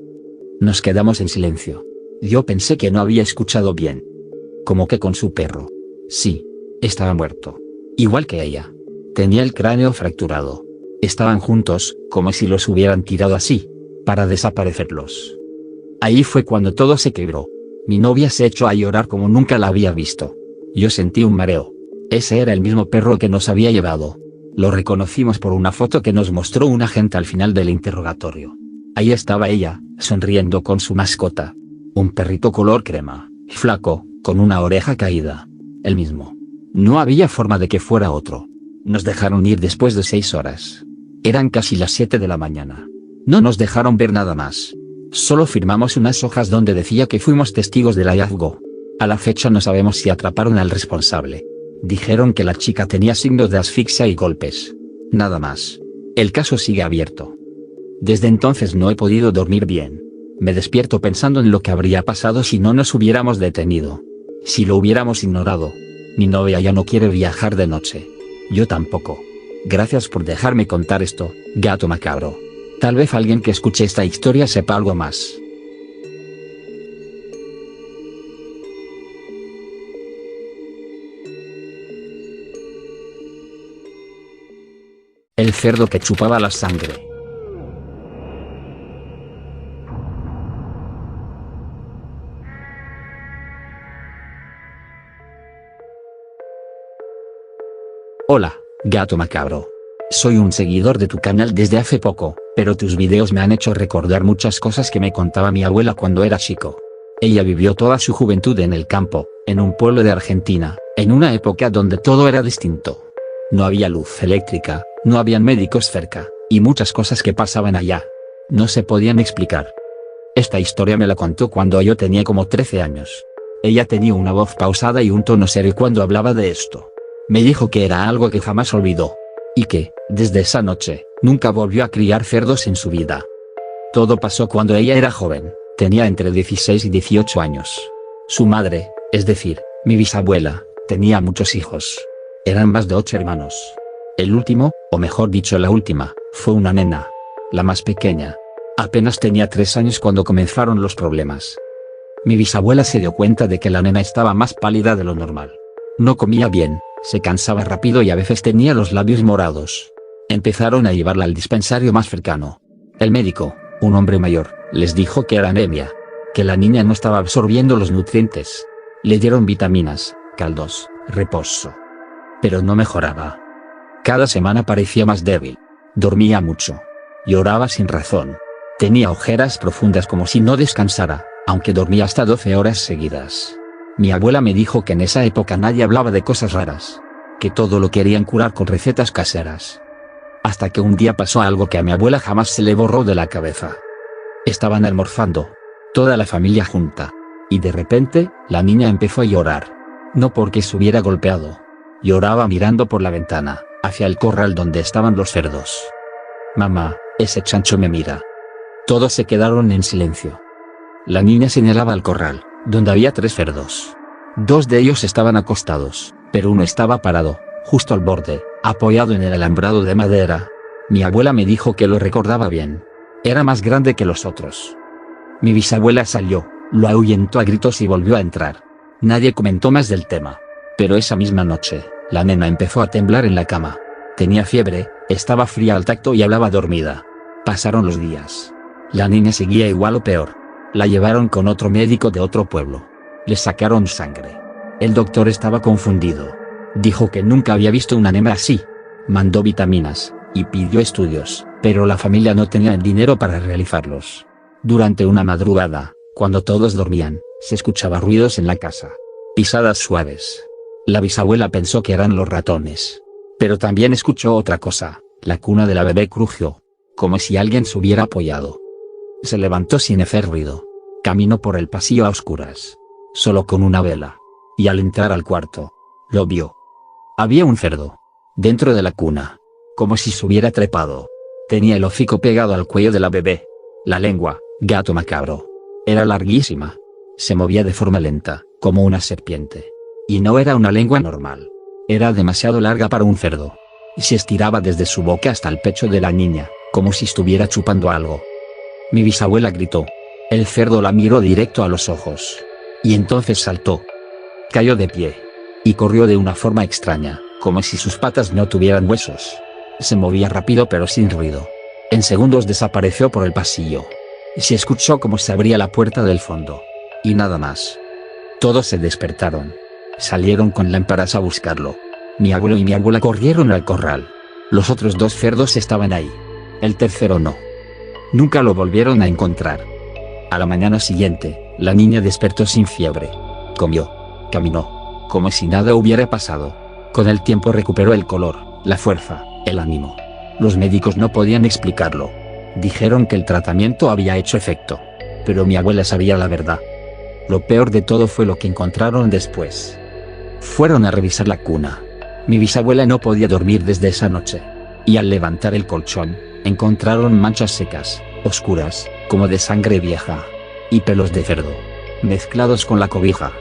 Nos quedamos en silencio. Yo pensé que no había escuchado bien. ¿Cómo que con su perro? Sí. Estaba muerto. Igual que ella. Tenía el cráneo fracturado. Estaban juntos, como si los hubieran tirado así, para desaparecerlos. Ahí fue cuando todo se quebró. Mi novia se echó a llorar como nunca la había visto. Yo sentí un mareo. Ese era el mismo perro que nos había llevado. Lo reconocimos por una foto que nos mostró un agente al final del interrogatorio. Ahí estaba ella, sonriendo con su mascota. Un perrito color crema, flaco, con una oreja caída. El mismo. No había forma de que fuera otro. Nos dejaron ir después de 6 horas. Eran casi las 7 de la mañana. No nos dejaron ver nada más. Solo firmamos unas hojas donde decía que fuimos testigos del hallazgo. A la fecha no sabemos si atraparon al responsable. Dijeron que la chica tenía signos de asfixia y golpes. Nada más. El caso sigue abierto. Desde entonces no he podido dormir bien. Me despierto pensando en lo que habría pasado si no nos hubiéramos detenido. Si lo hubiéramos ignorado. Mi novia ya no quiere viajar de noche. Yo tampoco. Gracias por dejarme contar esto, gato macabro. Tal vez alguien que escuche esta historia sepa algo más. El cerdo que chupaba la sangre. Hola, gato macabro. Soy un seguidor de tu canal desde hace poco, pero tus videos me han hecho recordar muchas cosas que me contaba mi abuela cuando era chico. Ella vivió toda su juventud en el campo, en un pueblo de Argentina, en una época donde todo era distinto. No había luz eléctrica, no habían médicos cerca, y muchas cosas que pasaban allá. No se podían explicar. Esta historia me la contó cuando yo tenía como 13 años. Ella tenía una voz pausada y un tono serio cuando hablaba de esto. Me dijo que era algo que jamás olvidó. Y que, desde esa noche, nunca volvió a criar cerdos en su vida. Todo pasó cuando ella era joven, tenía entre 16 y 18 años. Su madre, es decir, mi bisabuela, tenía muchos hijos. Eran más de 8 hermanos. El último, o mejor dicho la última, fue una nena. La más pequeña. Apenas tenía 3 años cuando comenzaron los problemas. Mi bisabuela se dio cuenta de que la nena estaba más pálida de lo normal. No comía bien. Se cansaba rápido y a veces tenía los labios morados. Empezaron a llevarla al dispensario más cercano. El médico, un hombre mayor, les dijo que era anemia. Que la niña no estaba absorbiendo los nutrientes. Le dieron vitaminas, caldos, reposo. Pero no mejoraba. Cada semana parecía más débil. Dormía mucho. Lloraba sin razón. Tenía ojeras profundas como si no descansara, aunque dormía hasta 12 horas seguidas. Mi abuela me dijo que en esa época nadie hablaba de cosas raras. Que todo lo querían curar con recetas caseras. Hasta que un día pasó algo que a mi abuela jamás se le borró de la cabeza. Estaban almorzando. Toda la familia junta. Y de repente, la niña empezó a llorar. No porque se hubiera golpeado. Lloraba mirando por la ventana, hacia el corral donde estaban los cerdos. Mamá, ese chancho me mira. Todos se quedaron en silencio. La niña señalaba al corral, donde había 3 cerdos. 2 de ellos estaban acostados, pero uno estaba parado, justo al borde, apoyado en el alambrado de madera. Mi abuela me dijo que lo recordaba bien. Era más grande que los otros. Mi bisabuela salió, lo ahuyentó a gritos y volvió a entrar. Nadie comentó más del tema. Pero esa misma noche, la nena empezó a temblar en la cama. Tenía fiebre, estaba fría al tacto y hablaba dormida. Pasaron los días. La niña seguía igual o peor. La llevaron con otro médico de otro pueblo. Le sacaron sangre. El doctor estaba confundido. Dijo que nunca había visto una nena así. Mandó vitaminas, y pidió estudios, pero la familia no tenía el dinero para realizarlos. Durante una madrugada, cuando todos dormían, se escuchaba ruidos en la casa. Pisadas suaves. La bisabuela pensó que eran los ratones. Pero también escuchó otra cosa, la cuna de la bebé crujió. Como si alguien se hubiera apoyado. Se levantó sin hacer ruido. Caminó por el pasillo a oscuras, solo con una vela, y al entrar al cuarto, lo vio. Había un cerdo dentro de la cuna, como si se hubiera trepado. Tenía el hocico pegado al cuello de la bebé. La lengua, gato macabro, era larguísima. Se movía de forma lenta, como una serpiente. Y no era una lengua normal. Era demasiado larga para un cerdo. Y se estiraba desde su boca hasta el pecho de la niña, como si estuviera chupando algo. Mi bisabuela gritó. El cerdo la miró directo a los ojos. Y entonces saltó. Cayó de pie. Y corrió de una forma extraña, como si sus patas no tuvieran huesos. Se movía rápido pero sin ruido. En segundos desapareció por el pasillo. Y se escuchó como se abría la puerta del fondo. Y nada más. Todos se despertaron. Salieron con lámparas a buscarlo. Mi abuelo y mi abuela corrieron al corral. Los otros 2 cerdos estaban ahí. El tercero no. Nunca lo volvieron a encontrar. A la mañana siguiente, la niña despertó sin fiebre. Comió. Caminó. Como si nada hubiera pasado. Con el tiempo recuperó el color, la fuerza, el ánimo. Los médicos no podían explicarlo. Dijeron que el tratamiento había hecho efecto. Pero mi abuela sabía la verdad. Lo peor de todo fue lo que encontraron después. Fueron a revisar la cuna. Mi bisabuela no podía dormir desde esa noche. Y al levantar el colchón, encontraron manchas secas, oscuras, como de sangre vieja. Y pelos de cerdo, mezclados con la cobija.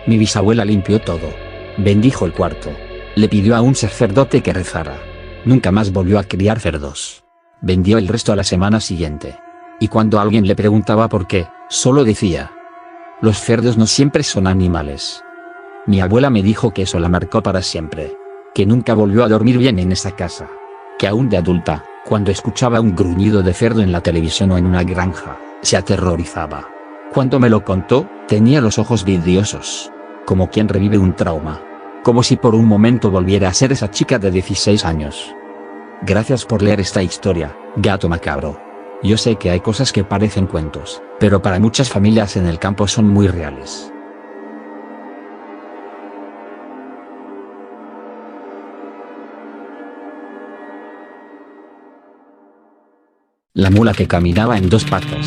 Mi bisabuela limpió todo. Bendijo el cuarto. Le pidió a un sacerdote que rezara. Nunca más volvió a criar cerdos. Vendió el resto a la semana siguiente. Y cuando alguien le preguntaba por qué, solo decía: los cerdos no siempre son animales. Mi abuela me dijo que eso la marcó para siempre. Que nunca volvió a dormir bien en esa casa. Que aún de adulta, cuando escuchaba un gruñido de cerdo en la televisión o en una granja, se aterrorizaba. Cuando me lo contó, tenía los ojos vidriosos. Como quien revive un trauma. Como si por un momento volviera a ser esa chica de 16 años. Gracias por leer esta historia, gato macabro. Yo sé que hay cosas que parecen cuentos, pero para muchas familias en el campo son muy reales. La mula que caminaba en 2 patas.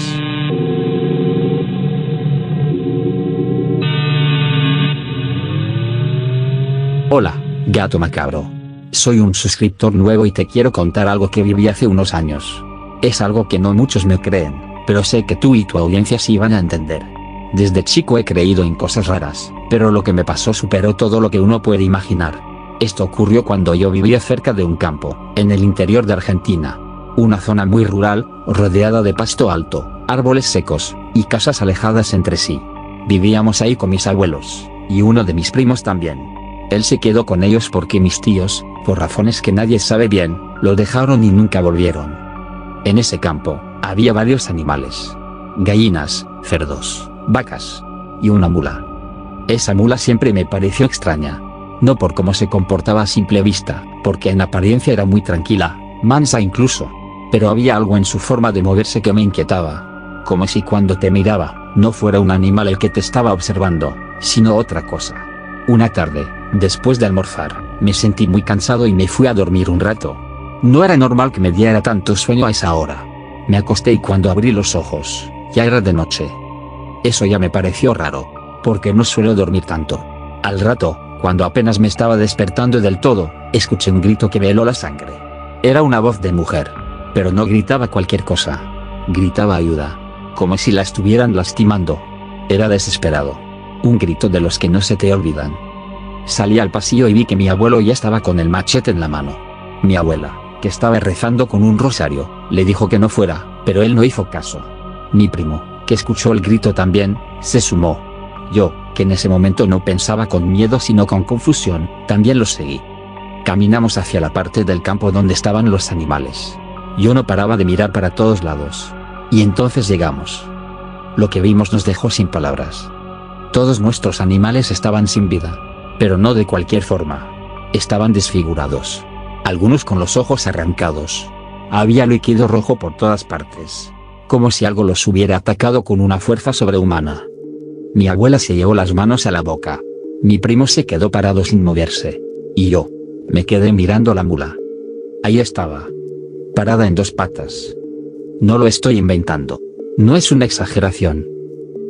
Hola, gato macabro. Soy un suscriptor nuevo y te quiero contar algo que viví hace unos años. Es algo que no muchos me creen, pero sé que tú y tu audiencia sí van a entender. Desde chico he creído en cosas raras, pero lo que me pasó superó todo lo que uno puede imaginar. Esto ocurrió cuando yo vivía cerca de un campo, en el interior de Argentina. Una zona muy rural, rodeada de pasto alto, árboles secos, y casas alejadas entre sí. Vivíamos ahí con mis abuelos, y uno de mis primos también. Él se quedó con ellos porque mis tíos, por razones que nadie sabe bien, lo dejaron y nunca volvieron. En ese campo, había varios animales. Gallinas, cerdos, vacas, y una mula. Esa mula siempre me pareció extraña. No por cómo se comportaba a simple vista, porque en apariencia era muy tranquila, mansa incluso. Pero había algo en su forma de moverse que me inquietaba. Como si cuando te miraba, no fuera un animal el que te estaba observando, sino otra cosa. Una tarde, después de almorzar, me sentí muy cansado y me fui a dormir un rato. No era normal que me diera tanto sueño a esa hora. Me acosté y cuando abrí los ojos, ya era de noche. Eso ya me pareció raro, porque no suelo dormir tanto. Al rato, cuando apenas me estaba despertando del todo, escuché un grito que me heló la sangre. Era una voz de mujer. Pero no gritaba cualquier cosa. Gritaba ayuda. Como si la estuvieran lastimando. Era desesperado. Un grito de los que no se te olvidan. Salí al pasillo y vi que mi abuelo ya estaba con el machete en la mano. Mi abuela, que estaba rezando con un rosario, le dijo que no fuera, pero él no hizo caso. Mi primo, que escuchó el grito también, se sumó. Yo, que en ese momento no pensaba con miedo sino con confusión, también lo seguí. Caminamos hacia la parte del campo donde estaban los animales. Yo no paraba de mirar para todos lados. Y entonces llegamos. Lo que vimos nos dejó sin palabras. Todos nuestros animales estaban sin vida. Pero no de cualquier forma. Estaban desfigurados. Algunos con los ojos arrancados. Había líquido rojo por todas partes. Como si algo los hubiera atacado con una fuerza sobrehumana. Mi abuela se llevó las manos a la boca. Mi primo se quedó parado sin moverse. Y yo me quedé mirando la mula. Ahí estaba. Parada en 2 patas. No lo estoy inventando. No es una exageración.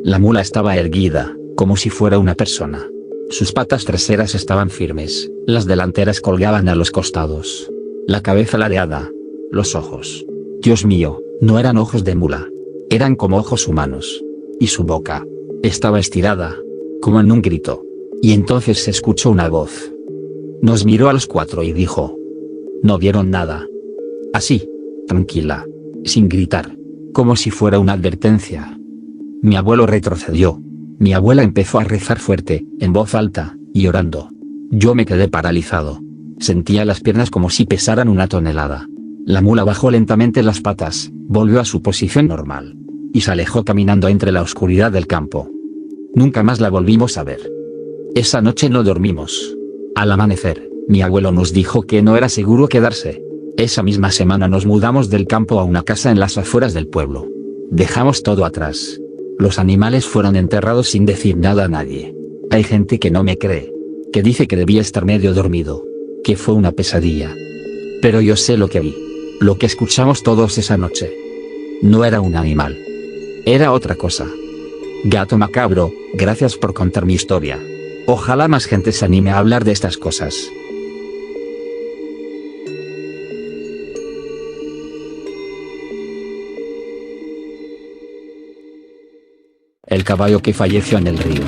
La mula estaba erguida, como si fuera una persona. Sus patas traseras estaban firmes, las delanteras colgaban a los costados. La cabeza ladeada. Los ojos. Dios mío, no eran ojos de mula. Eran como ojos humanos. Y su boca. Estaba estirada. Como en un grito. Y entonces se escuchó una voz. Nos miró a los cuatro y dijo. No vieron nada. Así. Tranquila. Sin gritar. Como si fuera una advertencia. Mi abuelo retrocedió. Mi abuela empezó a rezar fuerte, en voz alta, y llorando. Yo me quedé paralizado. Sentía las piernas como si pesaran una tonelada. La mula bajó lentamente las patas, volvió a su posición normal. Y se alejó caminando entre la oscuridad del campo. Nunca más la volvimos a ver. Esa noche no dormimos. Al amanecer, mi abuelo nos dijo que no era seguro quedarse. Esa misma semana nos mudamos del campo a una casa en las afueras del pueblo. Dejamos todo atrás. Los animales fueron enterrados sin decir nada a nadie. Hay gente que no me cree. Que dice que debía estar medio dormido. Que fue una pesadilla. Pero yo sé lo que vi. Lo que escuchamos todos esa noche. No era un animal. Era otra cosa. Gato macabro, gracias por contar mi historia. Ojalá más gente se anime a hablar de estas cosas. El caballo que falleció en el río.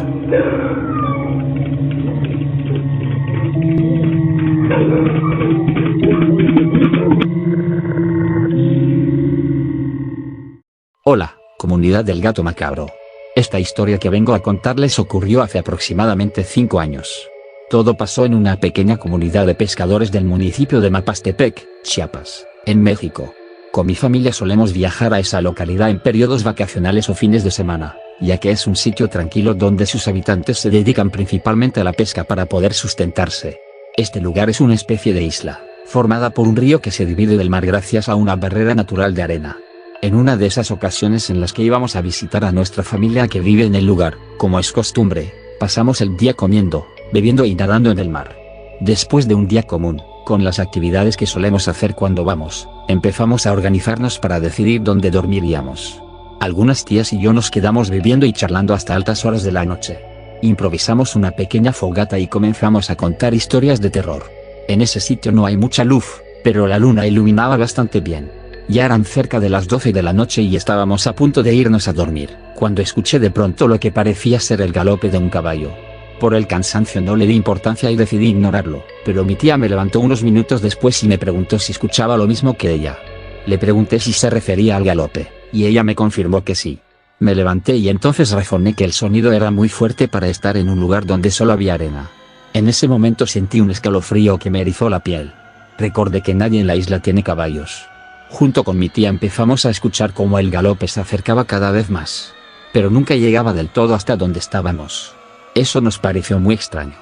Hola, comunidad del gato macabro. Esta historia que vengo a contarles ocurrió hace aproximadamente 5 años. Todo pasó en una pequeña comunidad de pescadores del municipio de Mapastepec, Chiapas, en México. Con mi familia solemos viajar a esa localidad en periodos vacacionales o fines de semana, ya que es un sitio tranquilo donde sus habitantes se dedican principalmente a la pesca para poder sustentarse. Este lugar es una especie de isla, formada por un río que se divide del mar gracias a una barrera natural de arena. En una de esas ocasiones en las que íbamos a visitar a nuestra familia que vive en el lugar, como es costumbre, pasamos el día comiendo, bebiendo y nadando en el mar. Después de un día común, con las actividades que solemos hacer cuando vamos, empezamos a organizarnos para decidir dónde dormiríamos. Algunas tías y yo nos quedamos bebiendo y charlando hasta altas horas de la noche. Improvisamos una pequeña fogata y comenzamos a contar historias de terror. En ese sitio no hay mucha luz, pero la luna iluminaba bastante bien. Ya eran cerca de las 12 de la noche y estábamos a punto de irnos a dormir, cuando escuché de pronto lo que parecía ser el galope de un caballo. Por el cansancio no le di importancia y decidí ignorarlo, pero mi tía me levantó unos minutos después y me preguntó si escuchaba lo mismo que ella. Le pregunté si se refería al galope, y ella me confirmó que sí. Me levanté y entonces razoné que el sonido era muy fuerte para estar en un lugar donde solo había arena. En ese momento sentí un escalofrío que me erizó la piel. Recordé que nadie en la isla tiene caballos. Junto con mi tía empezamos a escuchar cómo el galope se acercaba cada vez más. Pero nunca llegaba del todo hasta donde estábamos. Eso nos pareció muy extraño.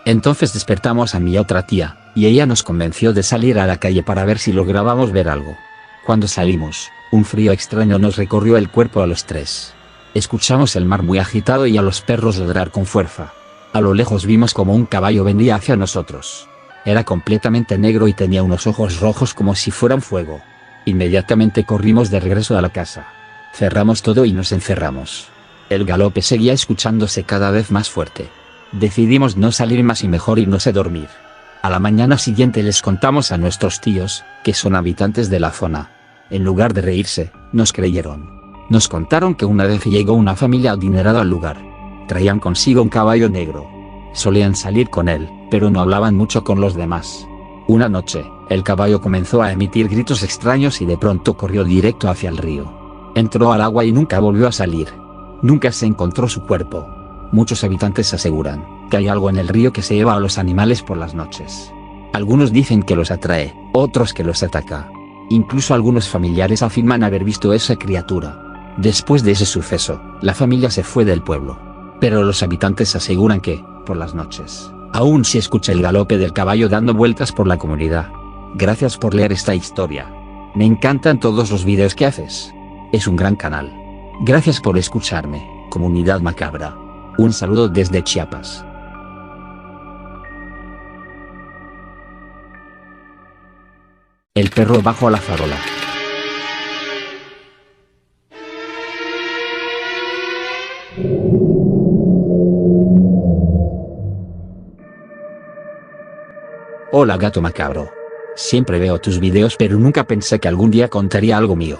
Entonces despertamos a mi otra tía, y ella nos convenció de salir a la calle para ver si lográbamos ver algo. Cuando salimos, un frío extraño nos recorrió el cuerpo a los tres. Escuchamos el mar muy agitado y a los perros ladrar con fuerza. A lo lejos vimos como un caballo venía hacia nosotros. Era completamente negro y tenía unos ojos rojos como si fueran fuego. Inmediatamente corrimos de regreso a la casa. Cerramos todo y nos encerramos. El galope seguía escuchándose cada vez más fuerte. Decidimos no salir más y mejor irnos a dormir. A la mañana siguiente les contamos a nuestros tíos, que son habitantes de la zona. En lugar de reírse, nos creyeron. Nos contaron que una vez llegó una familia adinerada al lugar. Traían consigo un caballo negro. Solían salir con él, pero no hablaban mucho con los demás. Una noche, el caballo comenzó a emitir gritos extraños y de pronto corrió directo hacia el río. Entró al agua y nunca volvió a salir. Nunca se encontró su cuerpo. Muchos habitantes aseguran que hay algo en el río que se lleva a los animales por las noches. Algunos dicen que los atrae, otros que los ataca. Incluso algunos familiares afirman haber visto esa criatura. Después de ese suceso, la familia se fue del pueblo. Pero los habitantes aseguran que, por las noches, aún se escucha el galope del caballo dando vueltas por la comunidad. Gracias por leer esta historia. Me encantan todos los videos que haces. Es un gran canal. Gracias por escucharme, comunidad macabra. Un saludo desde Chiapas. El perro bajo la farola. Hola gato macabro. Siempre veo tus videos pero nunca pensé que algún día contaría algo mío.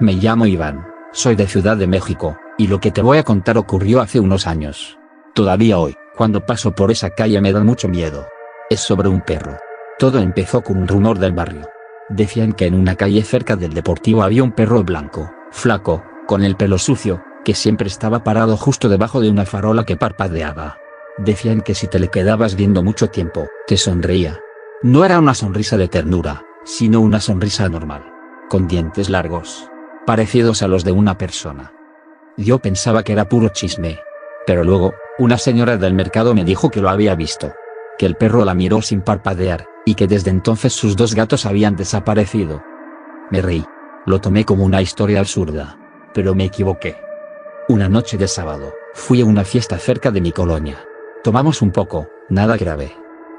Me llamo Iván, soy de Ciudad de México, y lo que te voy a contar ocurrió hace unos años. Todavía hoy, cuando paso por esa calle me da mucho miedo. Es sobre un perro. Todo empezó con un rumor del barrio. Decían que en una calle cerca del Deportivo había un perro blanco, flaco, con el pelo sucio, que siempre estaba parado justo debajo de una farola que parpadeaba. Decían que si te le quedabas viendo mucho tiempo, te sonreía. No era una sonrisa de ternura, sino una sonrisa normal, con dientes largos, parecidos a los de una persona. Yo pensaba que era puro chisme. Pero luego, una señora del mercado me dijo que lo había visto. Que el perro la miró sin parpadear, y que desde entonces sus 2 gatos habían desaparecido. Me reí. Lo tomé como una historia absurda. Pero me equivoqué. Una noche de sábado, fui a una fiesta cerca de mi colonia. Tomamos un poco, nada grave.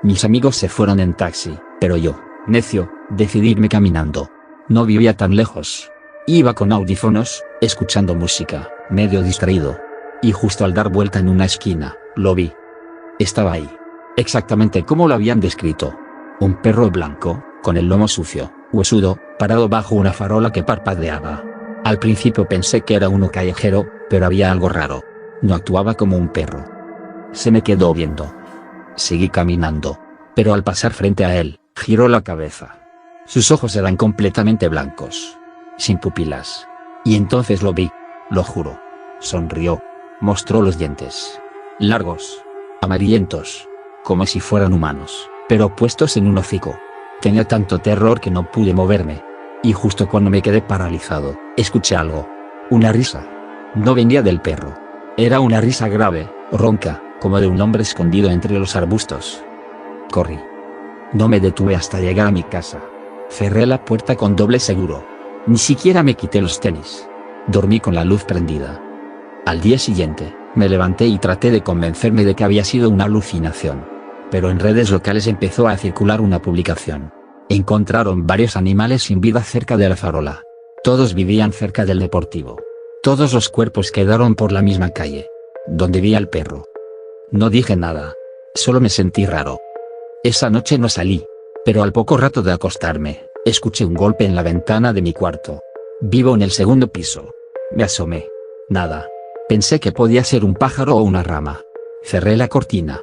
Mis amigos se fueron en taxi, pero yo, necio, decidí irme caminando. No vivía tan lejos. Iba con audífonos, escuchando música, medio distraído. Y justo al dar vuelta en una esquina, lo vi. Estaba ahí. Exactamente como lo habían descrito. Un perro blanco, con el lomo sucio, huesudo, parado bajo una farola que parpadeaba. Al principio pensé que era uno callejero, pero había algo raro. No actuaba como un perro. Se me quedó viendo. Seguí caminando, pero al pasar frente a él, giró la cabeza. Sus ojos eran completamente blancos, sin pupilas. Y entonces lo vi, lo juro. Sonrió, mostró los dientes. Largos, amarillentos, como si fueran humanos, pero puestos en un hocico. Tenía tanto terror que no pude moverme. Y justo cuando me quedé paralizado, escuché algo. Una risa. No venía del perro. Era una risa grave, ronca, como de un hombre escondido entre los arbustos. Corrí. No me detuve hasta llegar a mi casa. Cerré la puerta con doble seguro. Ni siquiera me quité los tenis. Dormí con la luz prendida. Al día siguiente, me levanté y traté de convencerme de que había sido una alucinación. Pero en redes locales empezó a circular una publicación. Encontraron varios animales sin vida cerca de la farola. Todos vivían cerca del Deportivo. Todos los cuerpos quedaron por la misma calle, donde vi al perro. No dije nada. Solo me sentí raro. Esa noche no salí. Pero al poco rato de acostarme, escuché un golpe en la ventana de mi cuarto. Vivo en el 2.º piso. Me asomé. Nada. Pensé que podía ser un pájaro o una rama. Cerré la cortina.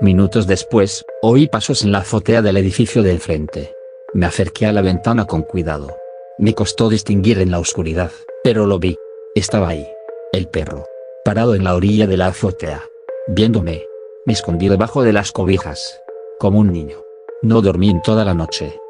Minutos después, oí pasos en la azotea del edificio del frente. Me acerqué a la ventana con cuidado. Me costó distinguir en la oscuridad, pero lo vi. Estaba ahí. El perro. Parado en la orilla de la azotea. Viéndome. Me escondí debajo de las cobijas. Como un niño. No dormí en toda la noche.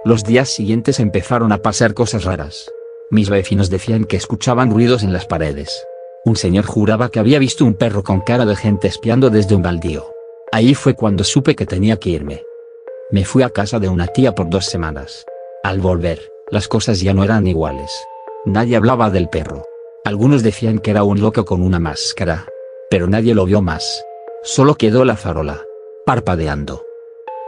Los días siguientes empezaron a pasar cosas raras. Mis vecinos decían que escuchaban ruidos en las paredes. Un señor juraba que había visto un perro con cara de gente espiando desde un baldío. Ahí fue cuando supe que tenía que irme. Me fui a casa de una tía por 2 semanas. Al volver, las cosas ya no eran iguales. Nadie hablaba del perro. Algunos decían que era un loco con una máscara. Pero nadie lo vio más. Solo quedó la farola, parpadeando.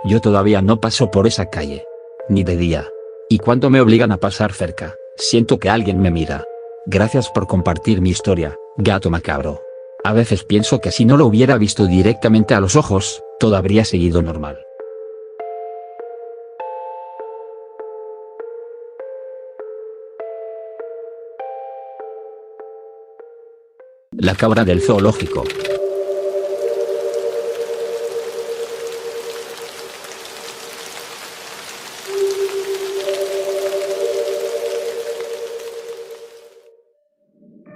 Yo todavía no paso por esa calle. Ni de día. Y cuando me obligan a pasar cerca, siento que alguien me mira. Gracias por compartir mi historia, gato macabro. A veces pienso que si no lo hubiera visto directamente a los ojos, todo habría seguido normal. La cabra del zoológico.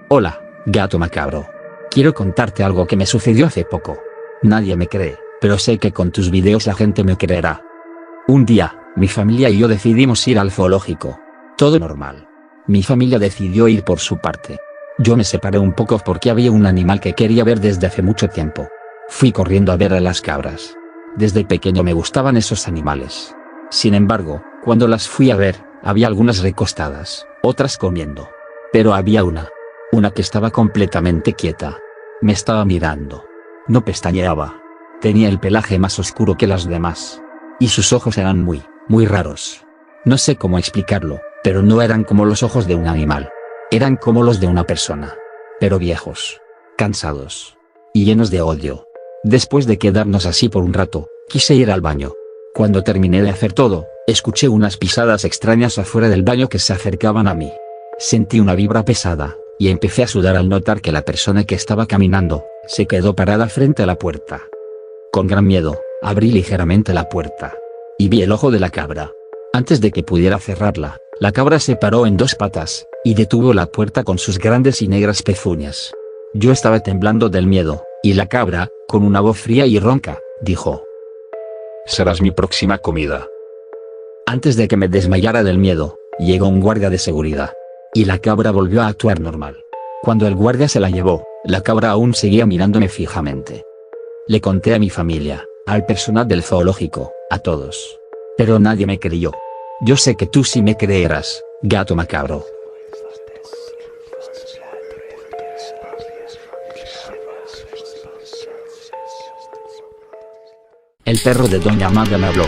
Hola, gato macabro. Quiero contarte algo que me sucedió hace poco. Nadie me cree, pero sé que con tus videos la gente me creerá. Un día, mi familia y yo decidimos ir al zoológico. Todo normal. Mi familia decidió ir por su parte. Yo me separé un poco porque había un animal que quería ver desde hace mucho tiempo. Fui corriendo a ver a las cabras. Desde pequeño me gustaban esos animales. Sin embargo, cuando las fui a ver, había algunas recostadas, otras comiendo. Pero había una que estaba completamente quieta. Me estaba mirando. No pestañeaba. Tenía el pelaje más oscuro que las demás. Y sus ojos eran muy raros. No sé cómo explicarlo, pero no eran como los ojos de un animal. Eran como los de una persona. Pero viejos. Cansados. Y llenos de odio. Después de quedarnos así por un rato, quise ir al baño. Cuando terminé de hacer todo, escuché unas pisadas extrañas afuera del baño que se acercaban a mí. Sentí una vibra pesada, y empecé a sudar al notar que la persona que estaba caminando, se quedó parada frente a la puerta. Con gran miedo, abrí ligeramente la puerta. Y vi el ojo de la cabra. Antes de que pudiera cerrarla, la cabra se paró en dos patas, y detuvo la puerta con sus grandes y negras pezuñas. Yo estaba temblando del miedo, y la cabra, con una voz fría y ronca, dijo: «Serás mi próxima comida». Antes de que me desmayara del miedo, llegó un guardia de seguridad. Y la cabra volvió a actuar normal. Cuando el guardia se la llevó, la cabra aún seguía mirándome fijamente. Le conté a mi familia, al personal del zoológico, a todos. Pero nadie me creyó. Yo sé que tú sí me creerás, gato macabro. El perro de Doña Magda me habló.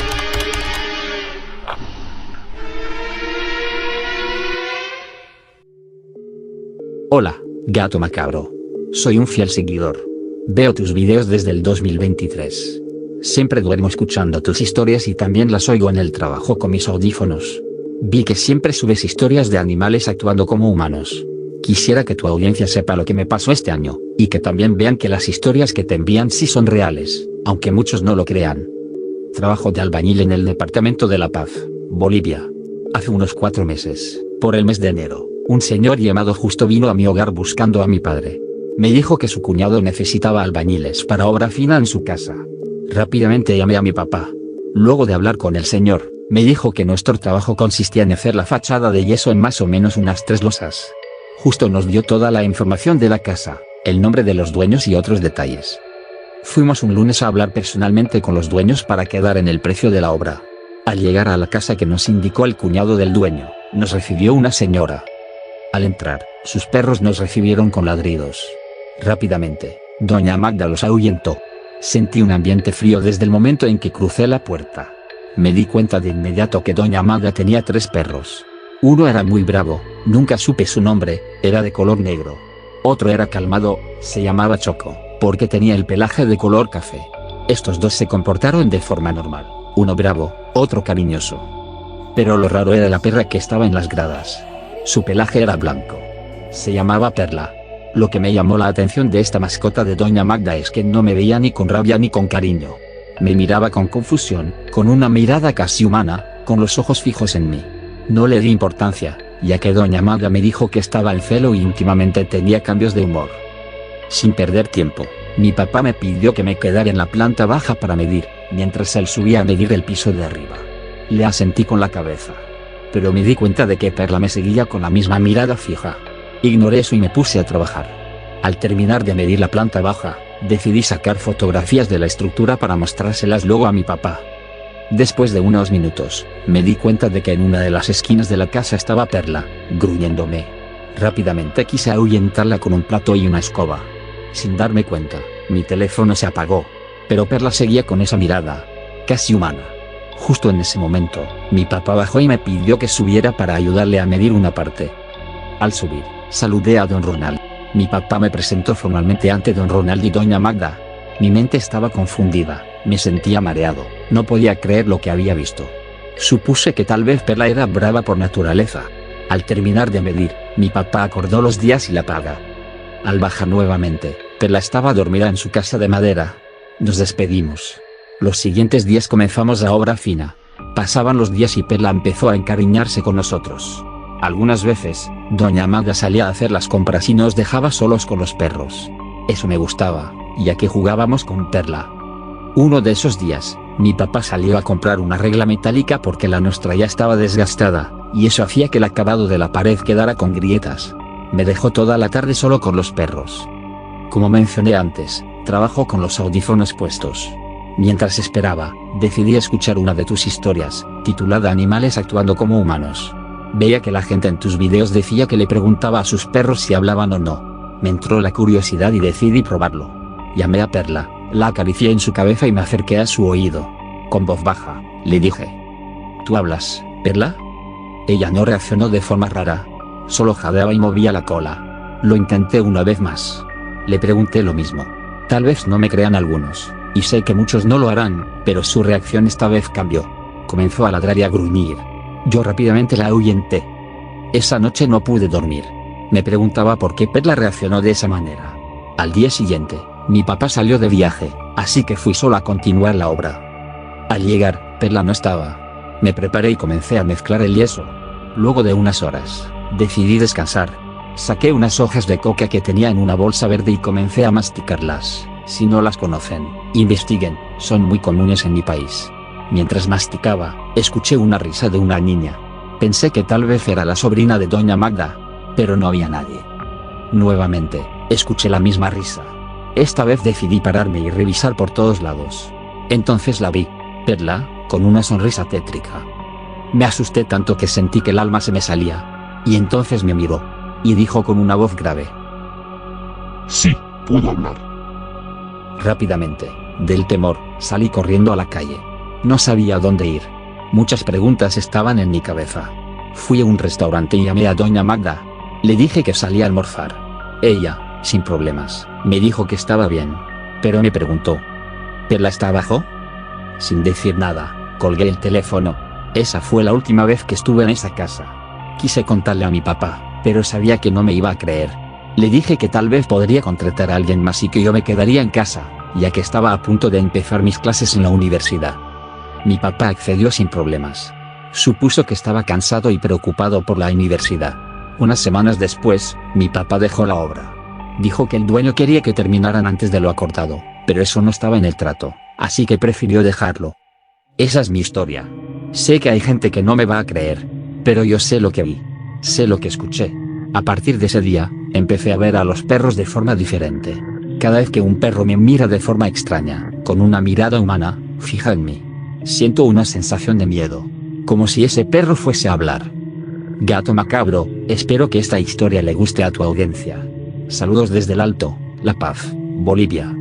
Hola, gato macabro. Soy un fiel seguidor. Veo tus videos desde el 2023. Siempre duermo escuchando tus historias y también las oigo en el trabajo con mis audífonos. Vi que siempre subes historias de animales actuando como humanos. Quisiera que tu audiencia sepa lo que me pasó este año, y que también vean que las historias que te envían sí son reales, aunque muchos no lo crean. Trabajo de albañil en el departamento de La Paz, Bolivia. Hace unos 4 meses, por el mes de enero, un señor llamado Justo vino a mi hogar buscando a mi padre. Me dijo que su cuñado necesitaba albañiles para obra fina en su casa. Rápidamente llamé a mi papá. Luego de hablar con el señor, me dijo que nuestro trabajo consistía en hacer la fachada de yeso en más o menos unas 3 losas. Justo nos dio toda la información de la casa, el nombre de los dueños y otros detalles. Fuimos un lunes a hablar personalmente con los dueños para quedar en el precio de la obra. Al llegar a la casa que nos indicó el cuñado del dueño, nos recibió una señora. Al entrar, sus perros nos recibieron con ladridos. Rápidamente, Doña Magda los ahuyentó. Sentí un ambiente frío desde el momento en que crucé la puerta. Me di cuenta de inmediato que Doña Magda tenía 3 perros. Uno era muy bravo, nunca supe su nombre, era de color negro. Otro era calmado, se llamaba Choco, porque tenía el pelaje de color café. Estos 2 se comportaron de forma normal, uno bravo, otro cariñoso. Pero lo raro era la perra que estaba en las gradas. Su pelaje era blanco. Se llamaba Perla. Lo que me llamó la atención de esta mascota de Doña Magda es que no me veía ni con rabia ni con cariño. Me miraba con confusión, con una mirada casi humana, con los ojos fijos en mí. No le di importancia, ya que Doña Magda me dijo que estaba en celo y últimamente tenía cambios de humor. Sin perder tiempo, mi papá me pidió que me quedara en la planta baja para medir, mientras él subía a medir el piso de arriba. Le asentí con la cabeza. Pero me di cuenta de que Perla me seguía con la misma mirada fija. Ignoré eso y me puse a trabajar. Al terminar de medir la planta baja, decidí sacar fotografías de la estructura para mostrárselas luego a mi papá. Después de unos minutos, me di cuenta de que en una de las esquinas de la casa estaba Perla, gruñéndome. Rápidamente quise ahuyentarla con un plato y una escoba. Sin darme cuenta, mi teléfono se apagó. Pero Perla seguía con esa mirada, casi humana. Justo en ese momento, mi papá bajó y me pidió que subiera para ayudarle a medir una parte. Al subir, saludé a don Ronald. Mi papá me presentó formalmente ante don Ronald y doña Magda. Mi mente estaba confundida, me sentía mareado, no podía creer lo que había visto. Supuse que tal vez Perla era brava por naturaleza. Al terminar de medir, mi papá acordó los días y la paga. Al bajar nuevamente, Perla estaba dormida en su casa de madera. Nos despedimos. Los siguientes días comenzamos la obra fina. Pasaban los días y Perla empezó a encariñarse con nosotros. Algunas veces, doña Magda salía a hacer las compras y nos dejaba solos con los perros. Eso me gustaba, ya que jugábamos con Perla. Uno de esos días, mi papá salió a comprar una regla metálica porque la nuestra ya estaba desgastada, y eso hacía que el acabado de la pared quedara con grietas. Me dejó toda la tarde solo con los perros. Como mencioné antes, trabajo con los audífonos puestos. Mientras esperaba, decidí escuchar una de tus historias, titulada Animales actuando como humanos. Veía que la gente en tus videos decía que le preguntaba a sus perros si hablaban o no. Me entró la curiosidad y decidí probarlo. Llamé a Perla, la acaricié en su cabeza y me acerqué a su oído. Con voz baja, le dije: ¿Tú hablas, Perla? Ella no reaccionó de forma rara. Solo jadeaba y movía la cola. Lo intenté una vez más. Le pregunté lo mismo. Tal vez no me crean algunos, Y sé que muchos no lo harán, pero su reacción esta vez cambió. Comenzó a ladrar y a gruñir. Yo rápidamente la ahuyenté. Esa noche no pude dormir. Me preguntaba por qué Perla reaccionó de esa manera. Al día siguiente, mi papá salió de viaje, así que fui sola a continuar la obra. Al llegar, Perla no estaba. Me preparé y comencé a mezclar el yeso. Luego de unas horas, decidí descansar. Saqué unas hojas de coca que tenía en una bolsa verde y comencé a masticarlas. Si no las conocen, investiguen, son muy comunes en mi país. Mientras masticaba, escuché una risa de una niña. Pensé que tal vez era la sobrina de doña Magda, pero no había nadie. Nuevamente, escuché la misma risa. Esta vez decidí pararme y revisar por todos lados. Entonces la vi, Perla, con una sonrisa tétrica. Me asusté tanto que sentí que el alma se me salía. Y entonces me miró, y dijo con una voz grave: Sí, puedo hablar. Rápidamente, del temor, salí corriendo a la calle. No sabía dónde ir. Muchas preguntas estaban en mi cabeza. Fui a un restaurante y llamé a doña Magda. Le dije que salía a almorzar. Ella, sin problemas, me dijo que estaba bien. Pero me preguntó: ¿Perla está abajo? Sin decir nada, colgué el teléfono. Esa fue la última vez que estuve en esa casa. Quise contarle a mi papá, pero sabía que no me iba a creer. Le dije que tal vez podría contratar a alguien más y que yo me quedaría en casa, ya que estaba a punto de empezar mis clases en la universidad. Mi papá accedió sin problemas. Supuso que estaba cansado y preocupado por la universidad. Unas semanas después, mi papá dejó la obra. Dijo que el dueño quería que terminaran antes de lo acordado, pero eso no estaba en el trato, así que prefirió dejarlo. Esa es mi historia. Sé que hay gente que no me va a creer, pero yo sé lo que vi. Sé lo que escuché. A partir de ese día, empecé a ver a los perros de forma diferente. Cada vez que un perro me mira de forma extraña, con una mirada humana, fija en mí, siento una sensación de miedo. Como si ese perro fuese a hablar. Gato Macabro, espero que esta historia le guste a tu audiencia. Saludos desde el Alto, La Paz, Bolivia.